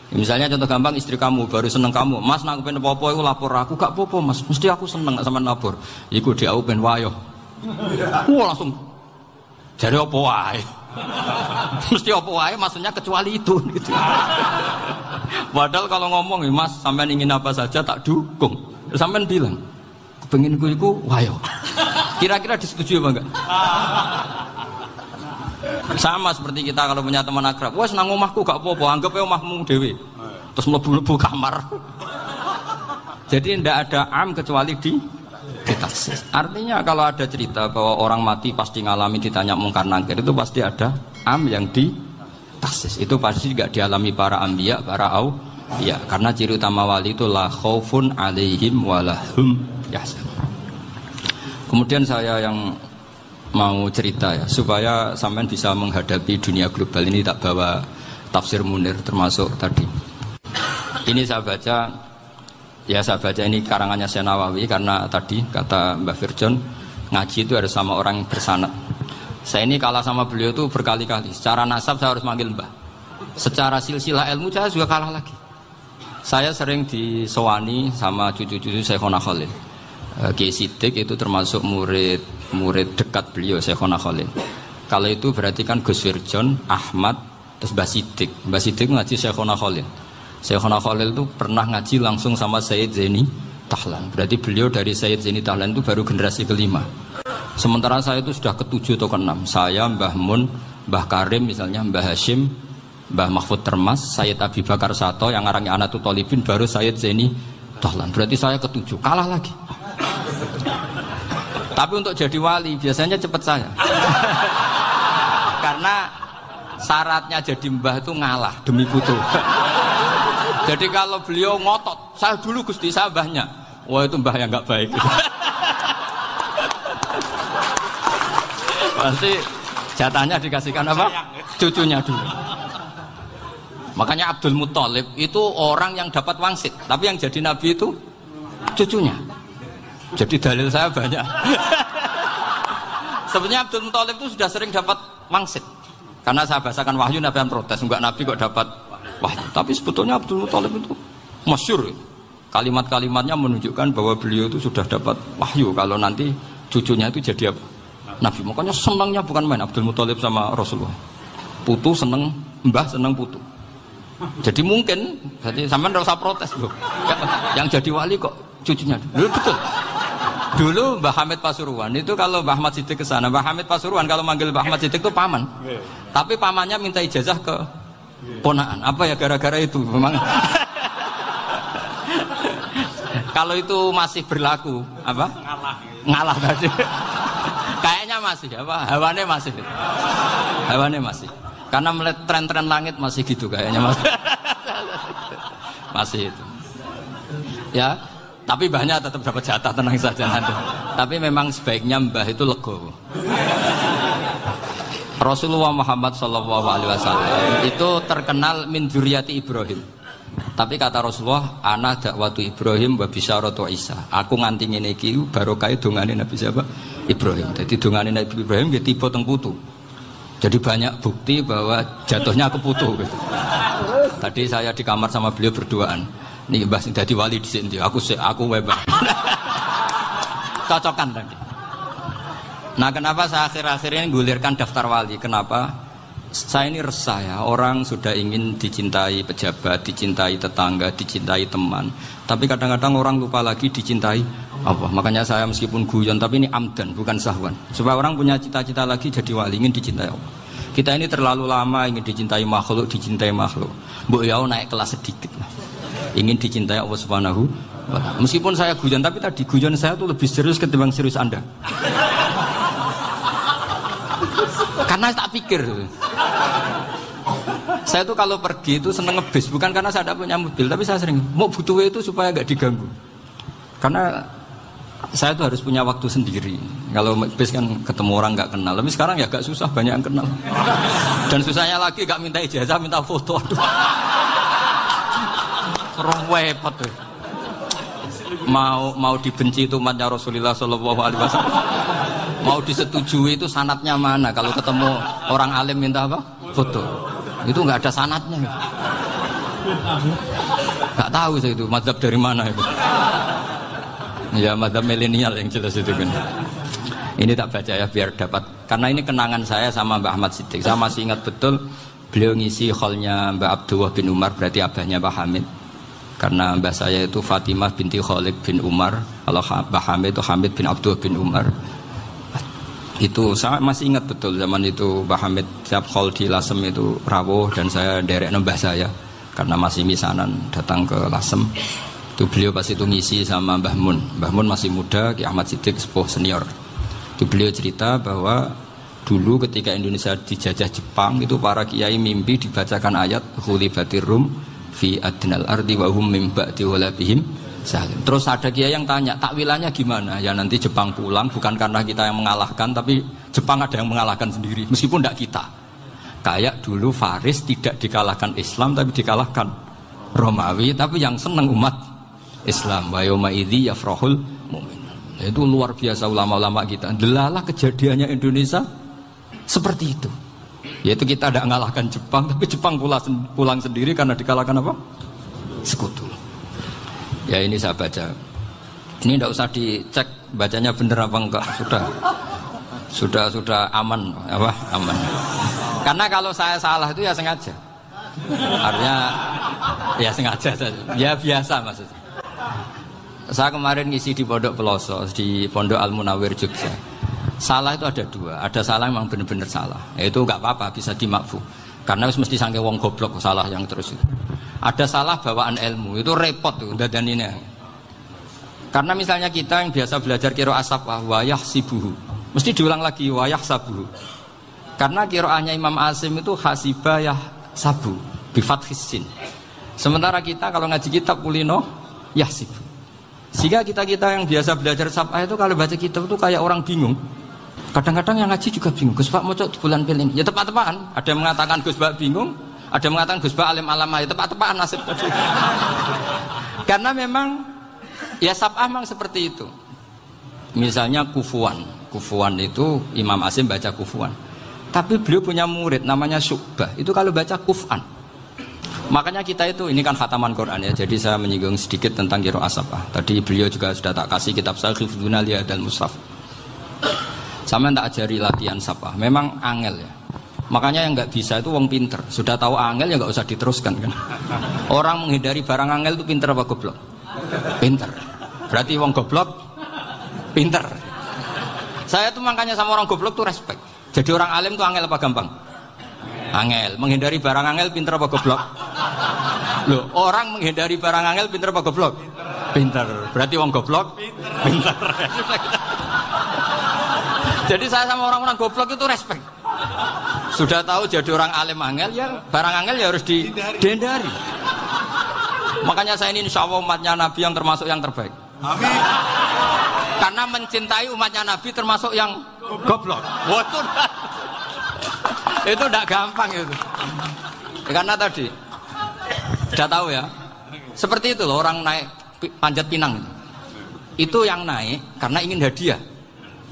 Misalnya contoh gampang, istri kamu baru seneng kamu, Mas nak pengen apa-apa iku lapor aku, gak apa-apa Mas, mesti aku seneng gak sampean lapor. Iku dia aku pengen wayo. Wah langsung jare apa wae. Mesti apa wae maksudnya kecuali itu gitu. Padahal kalau ngomong, Mas sampean ingin apa saja tak dukung. Sampean bilang, kepenginku iku wayo. Kira-kira disetujui apa enggak? Sama seperti kita kalau punya teman akrab, wes nang omahku gak apa-apa, anggap ya omahmu dewe. Terus mlebu-mlebu kamar. Jadi tidak ada am kecuali di taksis. Artinya kalau ada cerita bahwa orang mati pasti ngalami ditanya mungkar nangkir, itu pasti ada am yang di taksis. Itu pasti juga dialami para anbiya, para auliya. Karena ciri utama wali itu la khaufun alaihim walahum yahzanun. Kemudian saya yang mau cerita ya, supaya sampean bisa menghadapi dunia global ini, tak bawa tafsir Munir termasuk tadi. Ini saya baca ini karangannya Syekh Nawawi, karena tadi kata Mbah Firjon ngaji itu harus sama orang yang bersanad. Saya ini kalah sama beliau itu berkali-kali. Secara nasab saya harus manggil Mbah. Secara silsilah ilmu saya juga kalah lagi. Saya sering disewani sama cucu-cucu Syekhona Khalil. Kiai Siddiq itu termasuk murid dekat beliau, Syekhona Khalil. Kalau itu berarti kan Gus Firjon, Ahmad, terus Mbah Siddiq. Mbah Siddiq ngaji Syekhona Khalil. Syekhona Khalil itu pernah ngaji langsung sama Sayyid Zaini Tahlan. Berarti beliau dari Sayyid Zaini Tahlan itu baru generasi kelima. Sementara saya itu sudah ke-7 atau ke-6. Saya, Mbah Mun, Mbah Karim misalnya, Mbah Hashim, Mbah Mahfud Termas, Sayyid Abi Bakar Sato, yang arangnya Anatul Tolibin, baru Sayyid Zaini Tahlan. Berarti saya ke-7, kalah lagi. Tapi untuk jadi wali biasanya cepat saya. Karena syaratnya jadi mbah itu ngalah demi putu. Jadi kalau beliau ngotot, saya dulu Gusti, saya mbahnya. Wah itu mbah yang nggak baik. Pasti jatahnya dikasihkan apa? Cucunya dulu. Makanya Abdul Muthalib itu orang yang dapat wangsit, tapi yang jadi nabi itu cucunya. Jadi dalil saya banyak. Sebenarnya Abdul Muthalib itu sudah sering dapat wangsit. Karena saya bahasakan wahyu, Nabi yang protes, enggak Nabi kok dapat wahyu. Tapi sebetulnya Abdul Muthalib itu masyhur. Kalimat-kalimatnya menunjukkan bahwa beliau itu sudah dapat wahyu kalau nanti cucunya itu jadi apa? Nabi. Makanya senangnya bukan main Abdul Muthalib sama Rasulullah. Putu seneng, mbah seneng putu. Jadi mungkin, jadi sampean enggak usah protes loh. Yang jadi wali kok cucunya. Loh, betul. Dulu Mbah Hamid Pasuruan itu kalau Mbah Ahmad Siddiq ke sana, Mbah Hamid Pasuruan kalau manggil Mbah Ahmad Siddiq itu paman. Tapi pamannya minta ijazah ke ponaan. Apa ya gara-gara itu memang. Kalau itu masih berlaku, apa? Ngalah tadi. Kayaknya masih apa? Hawane masih. Hawane masih. Karena melihat tren-tren langit masih gitu kayaknya masih. Masih itu. Ya. Tapi banyak tetap dapat jatah, tenang saja nanti. Tapi memang sebaiknya mbah itu legowo. Rasulullah Muhammad SAW itu terkenal min dzurriyyati Ibrahim. Tapi kata Rasulullah, ana dakwatu Ibrahim wa bisyaratu Isa. Aku nganti ngene iki barokah dongane Nabi siapa? Ibrahim. Jadi dongane Nabi Ibrahim nggih tiba teng putu. Jadi banyak bukti bahwa jatuhnya ke putu gitu. Tadi saya di kamar sama beliau berduaan. Nih Mbah sing dadi wali dhisik ndi? Aku Mbah. Cocokan tadi. Nah, kenapa saya akhir-akhir ini gulirkan daftar wali? Kenapa? Saya ini resah ya, orang sudah ingin dicintai pejabat, dicintai tetangga, dicintai teman. Tapi kadang-kadang orang lupa lagi dicintai Allah. Makanya saya meskipun guyon, tapi ini amdan, bukan sahwan. Supaya orang punya cita-cita lagi jadi wali, ingin dicintai Allah. Kita ini terlalu lama ingin dicintai makhluk. Mbok ya naik kelas sedikit lah. Ingin dicintai Allah Subhanahu wa ta'ala. Meskipun saya guyon, tapi tadi guyon saya tuh lebih serius ketimbang serius Anda. Karena tak pikir. Saya tuh kalau pergi itu seneng ngebis, bukan karena saya tidak punya mobil, tapi saya sering mau butuh itu supaya gak diganggu. Karena saya tuh harus punya waktu sendiri. Kalau bis kan ketemu orang gak kenal, tapi sekarang ya gak susah, banyak yang kenal. Dan susahnya lagi gak minta ijazah, minta foto. Aduh. Repot tuh. Mau dibenci itu umatnya Rasulullah Shallallahu Alaihi Wasallam. Mau disetujui itu sanatnya mana? Kalau ketemu orang alim minta apa? Foto. Itu nggak ada sanatnya. Gak tahu saya itu mazhab dari mana itu. Ya mazhab milenial yang jelas itu kan. Ini tak baca ya biar dapat, karena ini kenangan saya sama Mbak Ahmad Siddiq. Saya masih ingat betul beliau ngisi hallnya Mbak Abdullah bin Umar, berarti abahnya Mbak Hamid. Karena mbah saya itu Fatimah binti Khalid bin Umar, kalau Mbak Hamid itu Hamid bin Abdullah bin Umar. Itu saya masih ingat betul zaman itu Mbak Hamid siap hall di Lasem itu rawuh dan saya derek mbah saya karena masih misanan datang ke Lasem. Itu beliau pas itu ngisi sama Mbah Mun. Mbah Mun masih muda, Ki Ahmad Siddiq sepuh senior. Itu beliau cerita bahwa dulu ketika Indonesia dijajah Jepang itu para kiai mimpi dibacakan ayat Ghulibatir Rum fi adnal ardi wa hum min ba'di ghalabihim salim. Terus ada kiai yang tanya, takwilannya gimana? Ya nanti Jepang pulang bukan karena kita yang mengalahkan, tapi Jepang ada yang mengalahkan sendiri meskipun tidak kita. Kayak dulu Faris tidak dikalahkan Islam tapi dikalahkan Romawi, tapi yang senang umat Islam. Wa yauma idzi yafrahul mu'min. Itu luar biasa ulama-ulama kita. Delalah kejadiannya Indonesia seperti itu. Yaitu kita tidak mengalahkan Jepang, tapi Jepang pulang sendiri karena dikalahkan apa? Sekutu. Ya ini saya baca. Ini tidak usah dicek bacanya bener apa enggak. Sudah aman apa? Aman. Karena kalau saya salah itu ya sengaja. Artinya ya sengaja saja. Ya biasa maksudnya. Saya kemarin ngisi di Pondok Peloso, di Pondok Al Munawir Jogja. Salah itu ada dua, ada salah yang memang benar-benar salah. Itu nggak apa-apa, bisa dimakfu. Karena mesti sangke wong goblok salah yang terus itu. Ada salah bawaan ilmu, itu repot tuh dan ini. Karena misalnya kita yang biasa belajar qiraah safah wayah sibuhu, mesti diulang lagi wayah sabuhu. Karena qiraahnya Imam Asim itu hasibah sabu, bifathis sin. Sementara kita kalau ngaji kitab kulino yahsibu. Sehingga kita yang biasa belajar safah itu kalau baca kitab itu kayak orang bingung. Kadang-kadang yang ngaji juga bingung. Gus Pak mau di bulan pilih. Ya tepat-tepatan. Ada yang mengatakan Gus Pak bingung, ada yang mengatakan Gus Pak alim alama. Ya tepat-tepatan nasib tadi. Karena memang ya safah memang seperti itu. Misalnya kufuan. Kufuan itu Imam Asim baca kufuan. Tapi beliau punya murid namanya Syu'bah. Itu kalau baca kuf'an. Makanya kita itu, ini kan khataman Quran ya, jadi saya menyinggung sedikit tentang qiraah safah. Tadi beliau juga sudah tak kasih kitab saya Hifdzuna Liya dan Mushaf. Sama tak ajari latihan safah, memang angel ya. Makanya yang nggak bisa itu wong pinter, sudah tahu angel ya nggak usah diteruskan kan. Orang menghindari barang angel itu pinter apa goblok? Pinter. Berarti wong goblok pinter. Saya tuh makanya sama orang goblok tuh respect. Jadi orang alim tuh angel apa gampang? Angel, menghindari barang angel pinter apa goblok? Loh, orang menghindari barang angel pinter apa goblok? Pinter. Berarti wong goblok pinter. Jadi saya sama orang-orang goblok itu respect. Sudah tahu jadi orang alim angel ya barang angel ya harus dihindari. Makanya saya ini insya Allah umatnya Nabi yang termasuk yang terbaik. Amin. Karena mencintai umatnya Nabi termasuk yang goblok. Waduh. Itu tidak gampang itu. Karena tadi sudah tahu ya. Seperti itu loh orang naik panjat pinang itu yang naik karena ingin hadiah.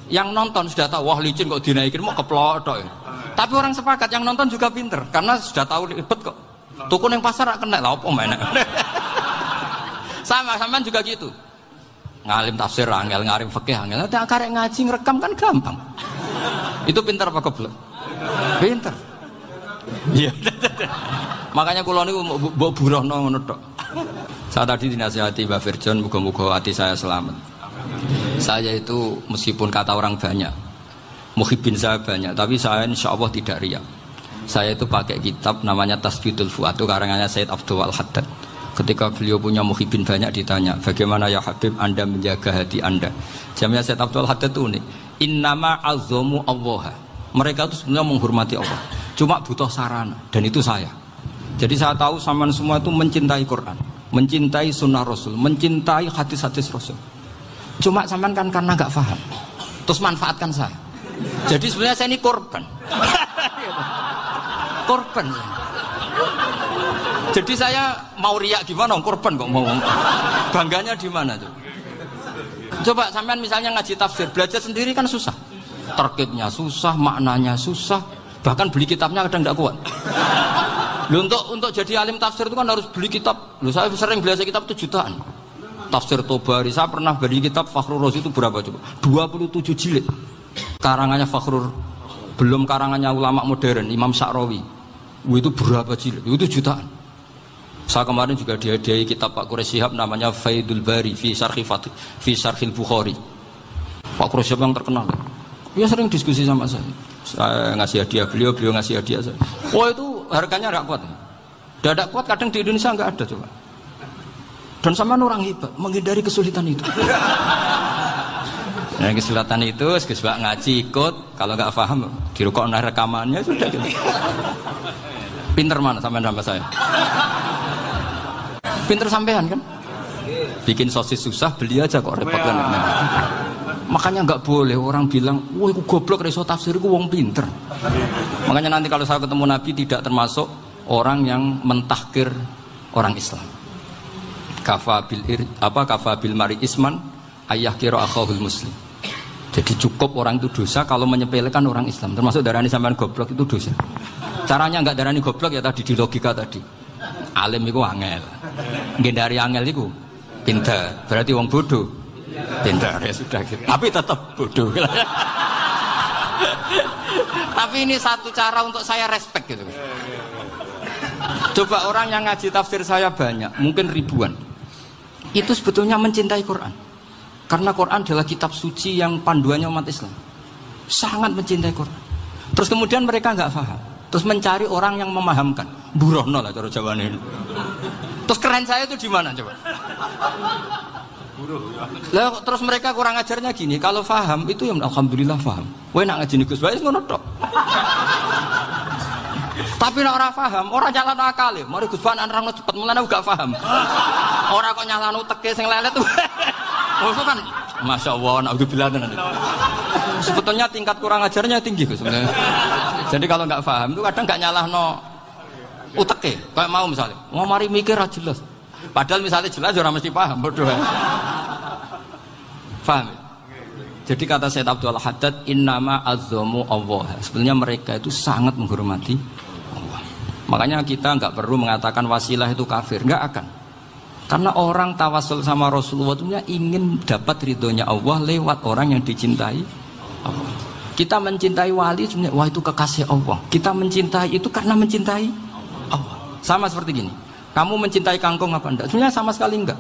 Yang nonton sudah tahu wah licin kok dinaikin mau keplodok ya. Tapi orang sepakat yang nonton juga pinter karena sudah tahu ribet kok. Tukun yang pasar kena lah apa mana. Sama juga gitu. Ngalim tafsir angel, ngalim fikih angel. Ada karek ngaji ngerekam kan gampang. Itu pinter apa goblok? Pinter. Iya. Makanya kula niku mbok burohno ngono tok. Saya tadi dinasihati Mbak Firjon, muga-muga hati saya selamat. Saya itu meskipun kata orang banyak, muhibbin saya banyak, tapi saya insya Allah tidak riya. Saya itu pakai kitab namanya Tasbidul Fuad, itu karangannya Said Abdul Haddad. Ketika beliau punya muhibbin banyak ditanya, bagaimana ya Habib Anda menjaga hati Anda? Jamnya Said Abdul Haddad itu unik. Innama azzamu Allah. Mereka itu sebenarnya menghormati Allah. Cuma butuh sarana, dan itu saya. Jadi saya tahu sampean semua itu mencintai Quran, mencintai sunnah Rasul, mencintai hadis-hadis Rasul. Cuma sampean kan karena nggak paham, terus manfaatkan saya. Jadi sebenarnya saya ini korban. Korban. Jadi saya mau riak gimana? Korban kok mau. Bangganya di mana tuh? Coba sampean misalnya ngaji tafsir, belajar sendiri kan susah. Terkibnya susah, maknanya susah. Bahkan beli kitabnya kadang tidak kuat. Loh, untuk jadi alim tafsir itu kan harus beli kitab. Loh, saya sering belajar kitab itu jutaan. Tafsir Tobari, saya pernah beli kitab Fakhrur Razi itu berapa coba? 27 jilid. Karangannya Fakhrur, belum karangannya ulama modern, Imam Sya'rawi. Itu berapa jilid? Itu jutaan. Saya kemarin juga dihadiahi kitab Pak Quraish Shihab namanya Faidul Bari fi Syarhil Bukhari. Pak Quraish Shihab yang terkenal. Dia sering diskusi sama saya. Saya ngasih hadiah beliau ngasih hadiah saya. Oh itu harganya nggak kuat. Tidak kuat kadang di Indonesia nggak ada coba. Dan sama orang hebat menghindari kesulitan itu. Nah, kesulitan itu sebab ngaji ikut, kalau nggak paham dirukok rekamannya sudah gitu. Pinter mana sampean sama saya? Pinter sampean kan? Bikin sosis susah beli aja kok repot kan. Makanya nggak boleh orang bilang, wah aku goblok reso tafsir aku wong pinter. Makanya nanti kalau saya ketemu Nabi tidak termasuk orang yang mentahkir orang Islam. Kafa bil mari isman ayah kira akhahul muslim. Jadi cukup orang itu dosa kalau menyepelekan orang Islam. Termasuk darani sampean goblok itu dosa. Caranya enggak darani goblok ya tadi di logika tadi. Alim itu angel. Ngendari angel itu pinter. Berarti wong bodoh. Pinter ya sudah gitu. Tapi tetap bodoh. Tapi ini satu cara untuk saya respect gitu. Coba orang yang ngaji tafsir saya banyak, mungkin ribuan. Itu sebetulnya mencintai Quran. Karena Quran adalah kitab suci yang panduannya umat Islam. Sangat mencintai Quran. Terus kemudian mereka nggak paham. Terus mencari orang yang memahamkan. Burohno lah cara Jawa ini. Terus keren saya itu di mana coba? Lah terus mereka kurang ajarnya gini. Kalau paham itu ya alhamdulillah paham. Kowe nak ngaji Gus Bae ngono tok. Tapi nek ora paham, ora nyalano akale. Mari Gus Bae nerangno cepet mulane gak paham. Ora kok nyalano teke sing lelet tuh. Oh itu kan Masya Allah, na'udzubillah. Sebetulnya tingkat kurang ajarnya tinggi Gus sebenarnya. Jadi kalau nggak paham itu kadang nggak nyalahno uteke. Kayak mau misalnya, mau mari mikir aja jelas. Padahal misalnya jelas orang mesti paham, bodoh. Paham? Jadi kata Sayyid Abdul Haddad, innama azzamu Allah. Sebenarnya mereka itu sangat menghormati Allah. Makanya kita nggak perlu mengatakan wasilah itu kafir, nggak akan. Karena orang tawasul sama Rasulullah itu ingin dapat ridhonya Allah lewat orang yang dicintai Allah. Kita mencintai wali sebenarnya, wah itu kekasih Allah. Kita mencintai itu karena mencintai Allah. Sama seperti gini, kamu mencintai kangkung apa enggak? Sebenarnya sama sekali enggak.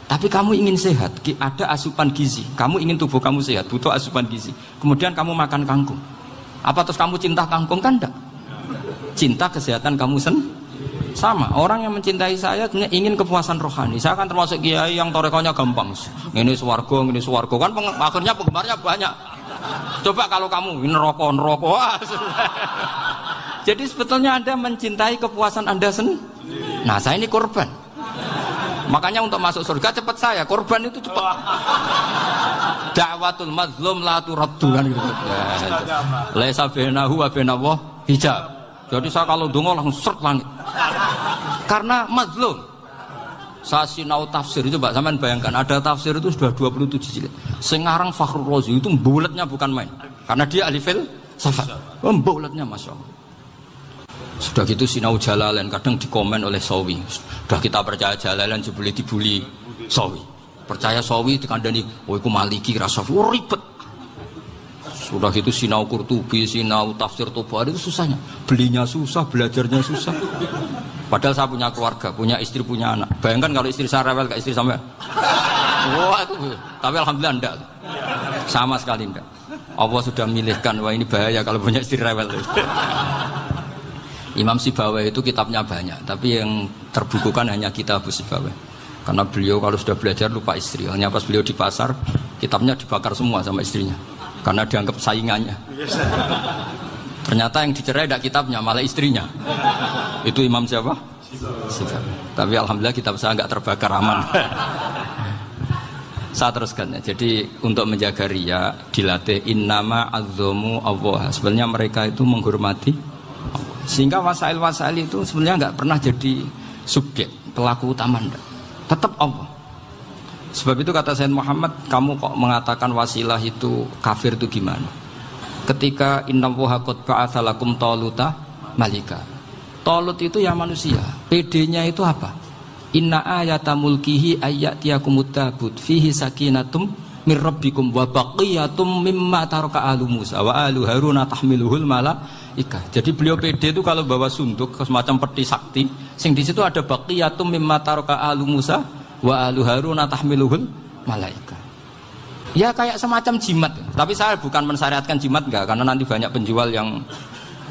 Tapi kamu ingin sehat, ada asupan gizi. Kamu ingin tubuh kamu sehat, butuh asupan gizi. Kemudian kamu makan kangkung. Apa terus kamu cinta kangkung kan enggak? Cinta kesehatan kamu sama. Orang yang mencintai saya sebenarnya ingin kepuasan rohani. Saya kan termasuk kiai yang torekonya gampang. Ini swarga, kan akhirnya penggemarnya banyak. Coba kalau kamu neraka. Jadi sebetulnya Anda mencintai kepuasan Anda sendiri. Nah, saya ini korban. Makanya untuk masuk surga cepat saya, korban itu cepat. Da'watul mazlum la turaddu kan gitu. Laisa bainahu wa bainallah hijab. Jadi saya kalau dongo langsung seret langit. Karena mazlum. Saya sinau tafsir itu, Pak, sampean bayangkan ada tafsir itu sudah 27 jilid. Sekarang Fakhrur Razi itu bulatnya bukan main. Karena dia ahli filsafat. Bulatnya Masya Allah. Sudah gitu sinau Jalalain kadang dikomen oleh Sawi. Sudah kita percaya Jalalain boleh dibully Sawi. Percaya Sawi dikandani, oh iku Maliki Rasafi, oh ribet. Sudah gitu sinau Qurtubi, sinau tafsir Tobari itu susahnya. Belinya susah, belajarnya susah. Padahal saya punya keluarga, punya istri, punya anak. Bayangkan kalau istri saya rewel kayak istri sampai. Wah itu. Tapi alhamdulillah enggak. Sama sekali enggak. Allah sudah milihkan, wah ini bahaya kalau punya istri rewel. Imam Sibawai itu kitabnya banyak, tapi yang terbukukan hanya kitab Sibawai. Karena beliau kalau sudah belajar lupa istri. Hanya pas beliau di pasar, kitabnya dibakar semua sama istrinya. Karena dianggap saingannya. Ternyata yang dicerai tidak kitabnya, malah istrinya. Itu Imam siapa? Sibawai. Tapi alhamdulillah kitab saya nggak terbakar, aman. Saya teruskan ya. Jadi untuk menjaga riya dilatih innama azzamu Allah. Sebenarnya mereka itu menghormati Allah. Sehingga wasail itu sebenarnya nggak pernah jadi subjek pelaku utama, enggak. Tetap Allah. Sebab itu kata Sayyid Muhammad, kamu kok mengatakan wasilah itu kafir itu gimana? Ketika innallaha qad ba'atsa lakum taluta malika. Tolut itu ya manusia. PD-nya itu apa? Inna ayata mulkihi ayyatiyakumut tabut fihi sakinatum mir rabbikum wa baqiyatum mimma taraka alu Musa wa alu Haruna tahmiluhul malaikah. Jadi beliau PD itu kalau bawa sunduk semacam peti sakti, sing di situ ada baqiyatum mimma taraka alu Musa wa alu Haruna tahmiluhul malaikah. Ya kayak semacam jimat. Tapi saya bukan mensyariatkan jimat enggak, karena nanti banyak penjual yang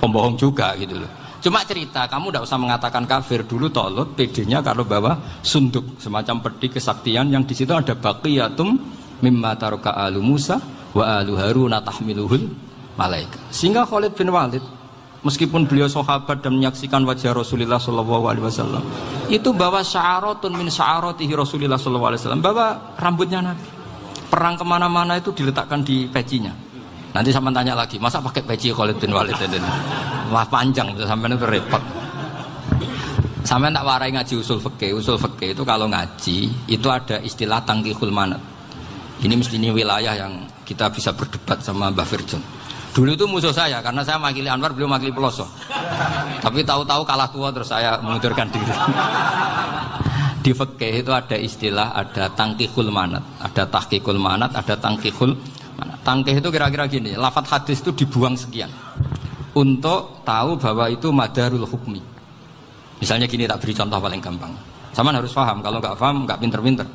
pembohong juga gitu loh. Cuma cerita, kamu tidak usah mengatakan kafir. Dulu Tolut PD-nya kalau bawa sunduk semacam peti kesaktian yang di situ ada baqiyatum mimma taraka alu Musa wa alu Haruna tahmiluhul malaika. Sehingga Khalid bin Walid meskipun beliau sahabat dan menyaksikan wajah Rasulullah SAW, itu bawa sya'aratun min sya'aratihi Rasulullah SAW, bawa rambutnya Nabi. Perang kemana-mana itu diletakkan di pecinya. Nanti sama tanya lagi, masa pakai peci Khalid bin Walid ini? Wah panjang, sampai itu repot. Sampai tak warai ngaji usul fikih. Usul fikih itu kalau ngaji itu ada istilah tangkihul manat. Ini mestinya wilayah yang kita bisa berdebat sama Mbah Firjon. Dulu itu musuh saya karena saya makili Anwar, beliau makili Peloso. Tapi tahu-tahu kalah tua terus saya mengundurkan diri. Di fikih itu ada istilah, ada tangkihul manat, ada tahqiqul manat, ada tangkihul manat. Tangkih itu kira-kira gini, lafadz hadis itu dibuang sekian untuk tahu bahwa itu madarul hukmi. Misalnya gini, tak beri contoh paling gampang. Sama harus paham, kalau nggak paham nggak pinter-pinter.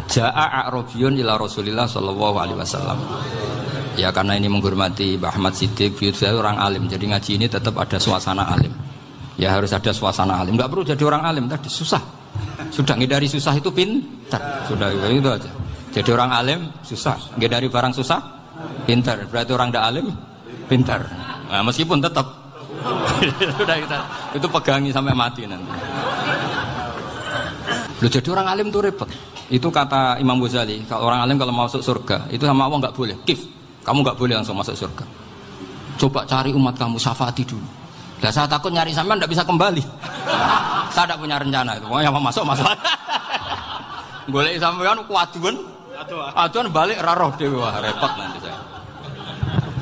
Ja'a a'rabiyun ila Rasulillah sallallahu alaihi wasallam. Ya karena ini menghormati Mbah Ahmad Siddiq, saya orang alim, jadi ngaji ini tetap ada suasana alim. Ya harus ada suasana alim. Nggak perlu jadi orang alim tadi, susah. Sudah ngindari susah itu pintar. Sudah itu aja. Jadi orang alim susah, ngindari barang susah pintar. Berarti orang tidak alim pintar. Nah, meskipun tetap sudah itu pegangi sampai mati nanti. Loh, jadi orang alim itu repot. Itu kata Imam Ghazali, kalau orang alim kalau masuk surga itu sama Allah nggak boleh. Kif, kamu nggak boleh langsung masuk surga. Coba cari umat kamu, syafaati dulu. Lah saya takut nyari sampean tidak bisa kembali. Saya tidak punya rencana itu. Pokoknya mau masuk. Golek sampean kuaduan. Aduan balik raroh dewe, wah repot nanti saya.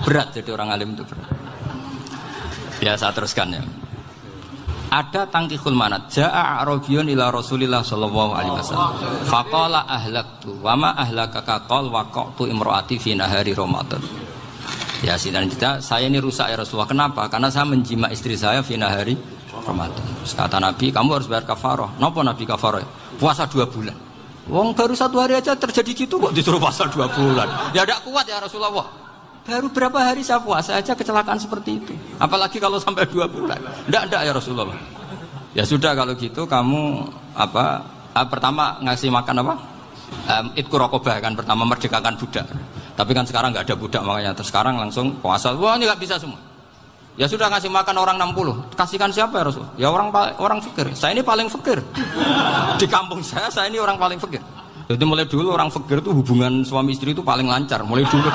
Berat jadi orang alim itu berat. Ya saya teruskan ya. Ada tangkihul manat. Ja'a a'rabiyun ila Rasulillah sallallahu alaihi wasallam. Faqala ahlaktu wa ma ahlakaka qal waqa'tu imraati fi nahari Ramadan. Ya sidang kita, saya ini rusak ya Rasulullah. Kenapa? Karena saya menjima istri saya fi nahari Ramadan. Kata Nabi, kamu harus bayar kafarah. Napa Nabi kafarah? Puasa 2 bulan. Wong baru 1 hari aja terjadi gitu kok disuruh puasa 2 bulan. Ya tidak kuat ya Rasulullah. Baru berapa hari saya puasa aja kecelakaan seperti itu. Apalagi kalau sampai 2 bulan. Tidak ya Rasulullah. Ya sudah kalau gitu kamu pertama ngasih makan apa? Idku raqabah kan, pertama merdekakan budak. Tapi kan sekarang nggak ada budak, makanya terus sekarang langsung puasa. Wah ini nggak bisa semua. Ya sudah ngasih makan orang 60. Kasihkan siapa ya Rasul? Ya orang fakir. Saya ini paling fakir. Di kampung saya ini orang paling fakir. Jadi mulai dulu orang fakir itu hubungan suami istri itu paling lancar. Mulai dulu.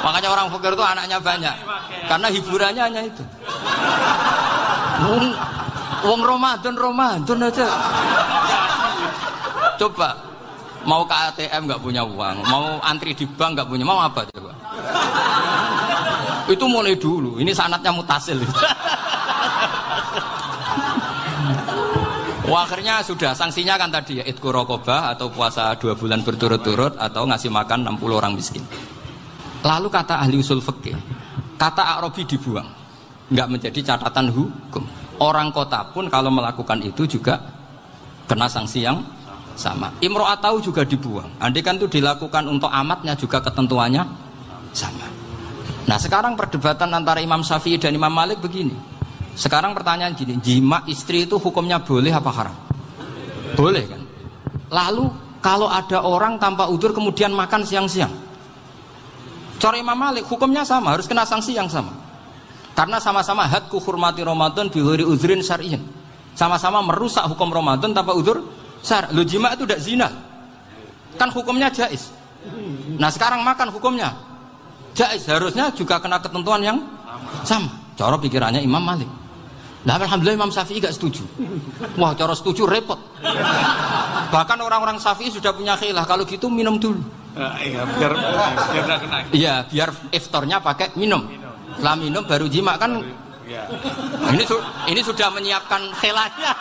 Makanya orang fakir itu anaknya banyak. Karena hiburannya hanya itu. Wong Ramadan aja. Coba mau ke ATM nggak punya uang, mau antri di bank nggak punya, mau apa coba? Itu mulai dulu. Ini sanatnya mutasil. Wah, akhirnya sudah sanksinya kan tadi ya idku raqabah atau puasa 2 bulan berturut-turut atau ngasih makan 60 orang miskin. Lalu kata ahli usul fikih, kata a'rabi dibuang, nggak menjadi catatan hukum. Orang kota pun kalau melakukan itu juga kena sanksi yang sama. Imro'atau juga dibuang. Andai kan itu dilakukan untuk amatnya juga ketentuannya sama. Nah sekarang perdebatan antara Imam Syafi'i dan Imam Malik begini. Sekarang pertanyaan gini, jima istri itu hukumnya boleh apa haram? Boleh kan? Lalu kalau ada orang tanpa udzur kemudian makan siang-siang, cara Imam Malik hukumnya sama, harus kena sanksi yang sama. Karena sama-sama hadku hurmati Ramadan bighairi udzrin syar'iyyin. Sama-sama merusak hukum Ramadan tanpa udzur syar'. Lu jima itu tidak zina. Kan hukumnya jaiz. Nah, sekarang makan hukumnya jaiz, harusnya juga kena ketentuan yang sama. Cara pikirannya Imam Malik. Nah, alhamdulillah Imam Syafi'i gak setuju. Wah, cara setuju repot. Bahkan orang-orang Syafi'i sudah punya khilaf, kalau gitu minum dulu. Iya, biar kena. Iya, biar iftarnya pakai minum. Setelah minum baru jima kan Ini sudah menyiapkan khilanya.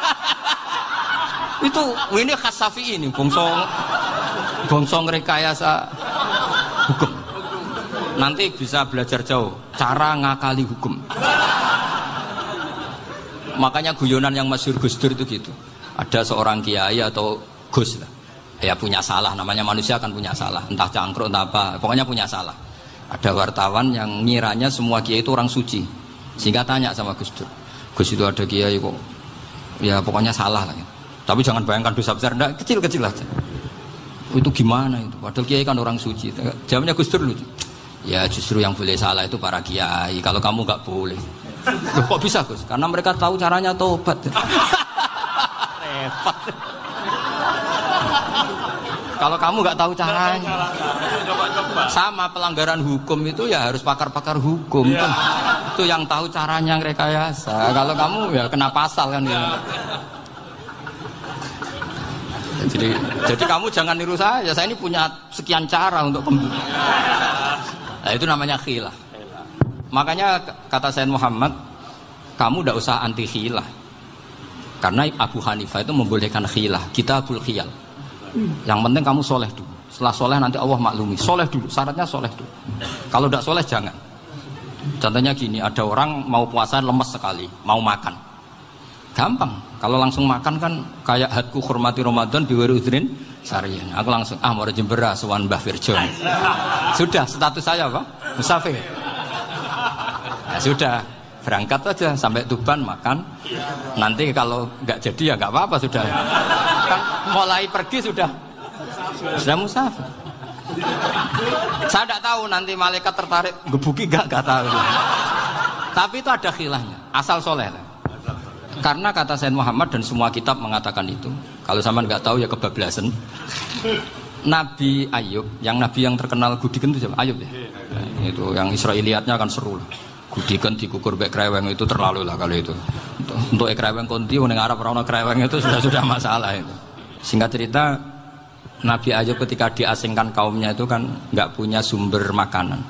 Ini khas Syafi'i ini, bongso rekayasa hukum. Nanti bisa belajar jauh cara ngakali hukum. Makanya guyonan yang masyhur Gus Dur itu gitu. Ada seorang kiai atau Gus lah, ya punya salah, namanya manusia kan punya salah, entah cangkruk entah apa, pokoknya punya salah. Ada wartawan yang ngiranya semua kiai itu orang suci, sehingga tanya sama Gus Dur, Gus itu ada kiai kok, ya pokoknya salah lah. Tapi jangan bayangkan dosa besar, enggak, kecil-kecil aja. Itu gimana itu? Padahal kiai kan orang suci. Jawabnya Gus Dur lucu. Ya justru yang boleh salah itu para kiai. Kalau kamu nggak boleh. Loh, kok bisa Gus? Karena mereka tahu caranya tobat. Repot. Kalau kamu nggak tahu caranya, sama pelanggaran hukum itu ya harus pakar-pakar hukum. Itu yang tahu caranya rekayasa. Kalau kamu ya kena pasal kan ya. Jadi kamu jangan niru saya ini punya sekian cara untuk nah, itu namanya khilah. Makanya kata Sayyid Muhammad, kamu tidak usah anti khilah, karena Abu Hanifah itu membolehkan khilah, kitabul khiyal. Yang penting kamu soleh dulu, setelah soleh nanti Allah maklumi. Soleh dulu, syaratnya soleh dulu. Kalau tidak soleh jangan. Contohnya gini, ada orang mau puasa lemes sekali, mau makan, gampang. Kalau langsung makan kan kayak hadku hormati Ramadan biwari udrin sarian. Aku langsung mau jembera sowan Mbah Firjo. Sudah status saya apa? Musafir. Ya sudah, berangkat aja sampai Tuban makan. Nanti kalau nggak jadi ya nggak apa-apa sudah. Kan mulai pergi sudah musafir. Saya tidak tahu nanti malaikat tertarik gebuki nggak tahu. Tapi itu ada khilahnya, asal soleh lah. Karena kata Sayyid Muhammad dan semua kitab mengatakan itu. Kalau sama nggak tahu ya kebablasan. Nabi Ayub, nabi yang terkenal Gudiken itu siapa? Ayub ya. Nah, itu yang Israiliyatnya kan seru lah. Gudiken dikukur bek kreweng itu terlalu lah kalau itu. Untuk kreweng konti ning Arab ora ono kreweng itu sudah masalah itu. Singkat cerita, Nabi Ayub ketika diasingkan kaumnya itu kan nggak punya sumber makanan.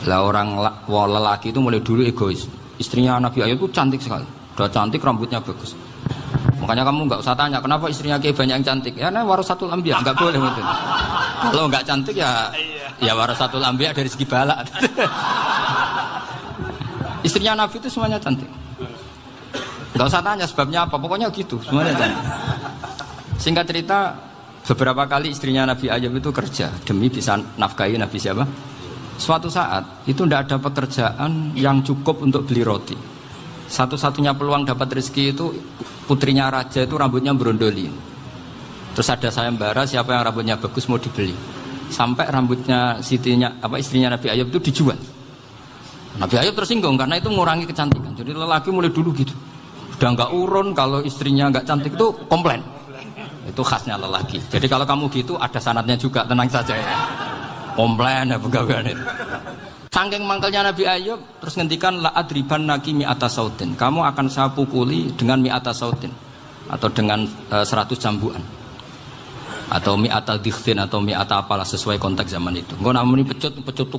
Lah orang lelaki itu mulai dulu egois. Istrinya Nabi Ayub itu cantik sekali. Udah cantik, rambutnya bagus. Makanya kamu nggak usah tanya kenapa istrinya kayak banyak yang cantik. Ya nah warasatul anbiya, nggak boleh gitu. Kalau nggak cantik ya warasatul anbiya dari segi balak. Istrinya Nabi itu semuanya cantik. Nggak usah tanya sebabnya apa, pokoknya gitu, semuanya cantik. Singkat cerita, beberapa kali istrinya Nabi Ayub itu kerja demi bisa nafkahi Nabi siapa? Suatu saat itu tidak ada pekerjaan yang cukup untuk beli roti. Satu-satunya peluang dapat rezeki itu putrinya raja itu rambutnya berondoli. Terus ada sayembara siapa yang rambutnya bagus mau dibeli. Sampai rambutnya istrinya Nabi Ayub itu dijual. Nabi Ayub tersinggung karena itu mengurangi kecantikan. Jadi lelaki mulai dulu gitu. Udah nggak urun kalau istrinya nggak cantik itu komplain. Itu khasnya lelaki. Jadi kalau kamu gitu ada sanadnya juga, tenang saja ya. Komplain ya pegawaian itu. Saking mangkelnya Nabi Ayub terus ngendikan la adriban naki mi'ata sautin. Kamu akan saya pukuli dengan mi'ata sautin atau dengan 100 cambukan. Atau mi'ata dikhtin atau mi'ata apalah sesuai konteks zaman itu. Engko namanya pecut tuku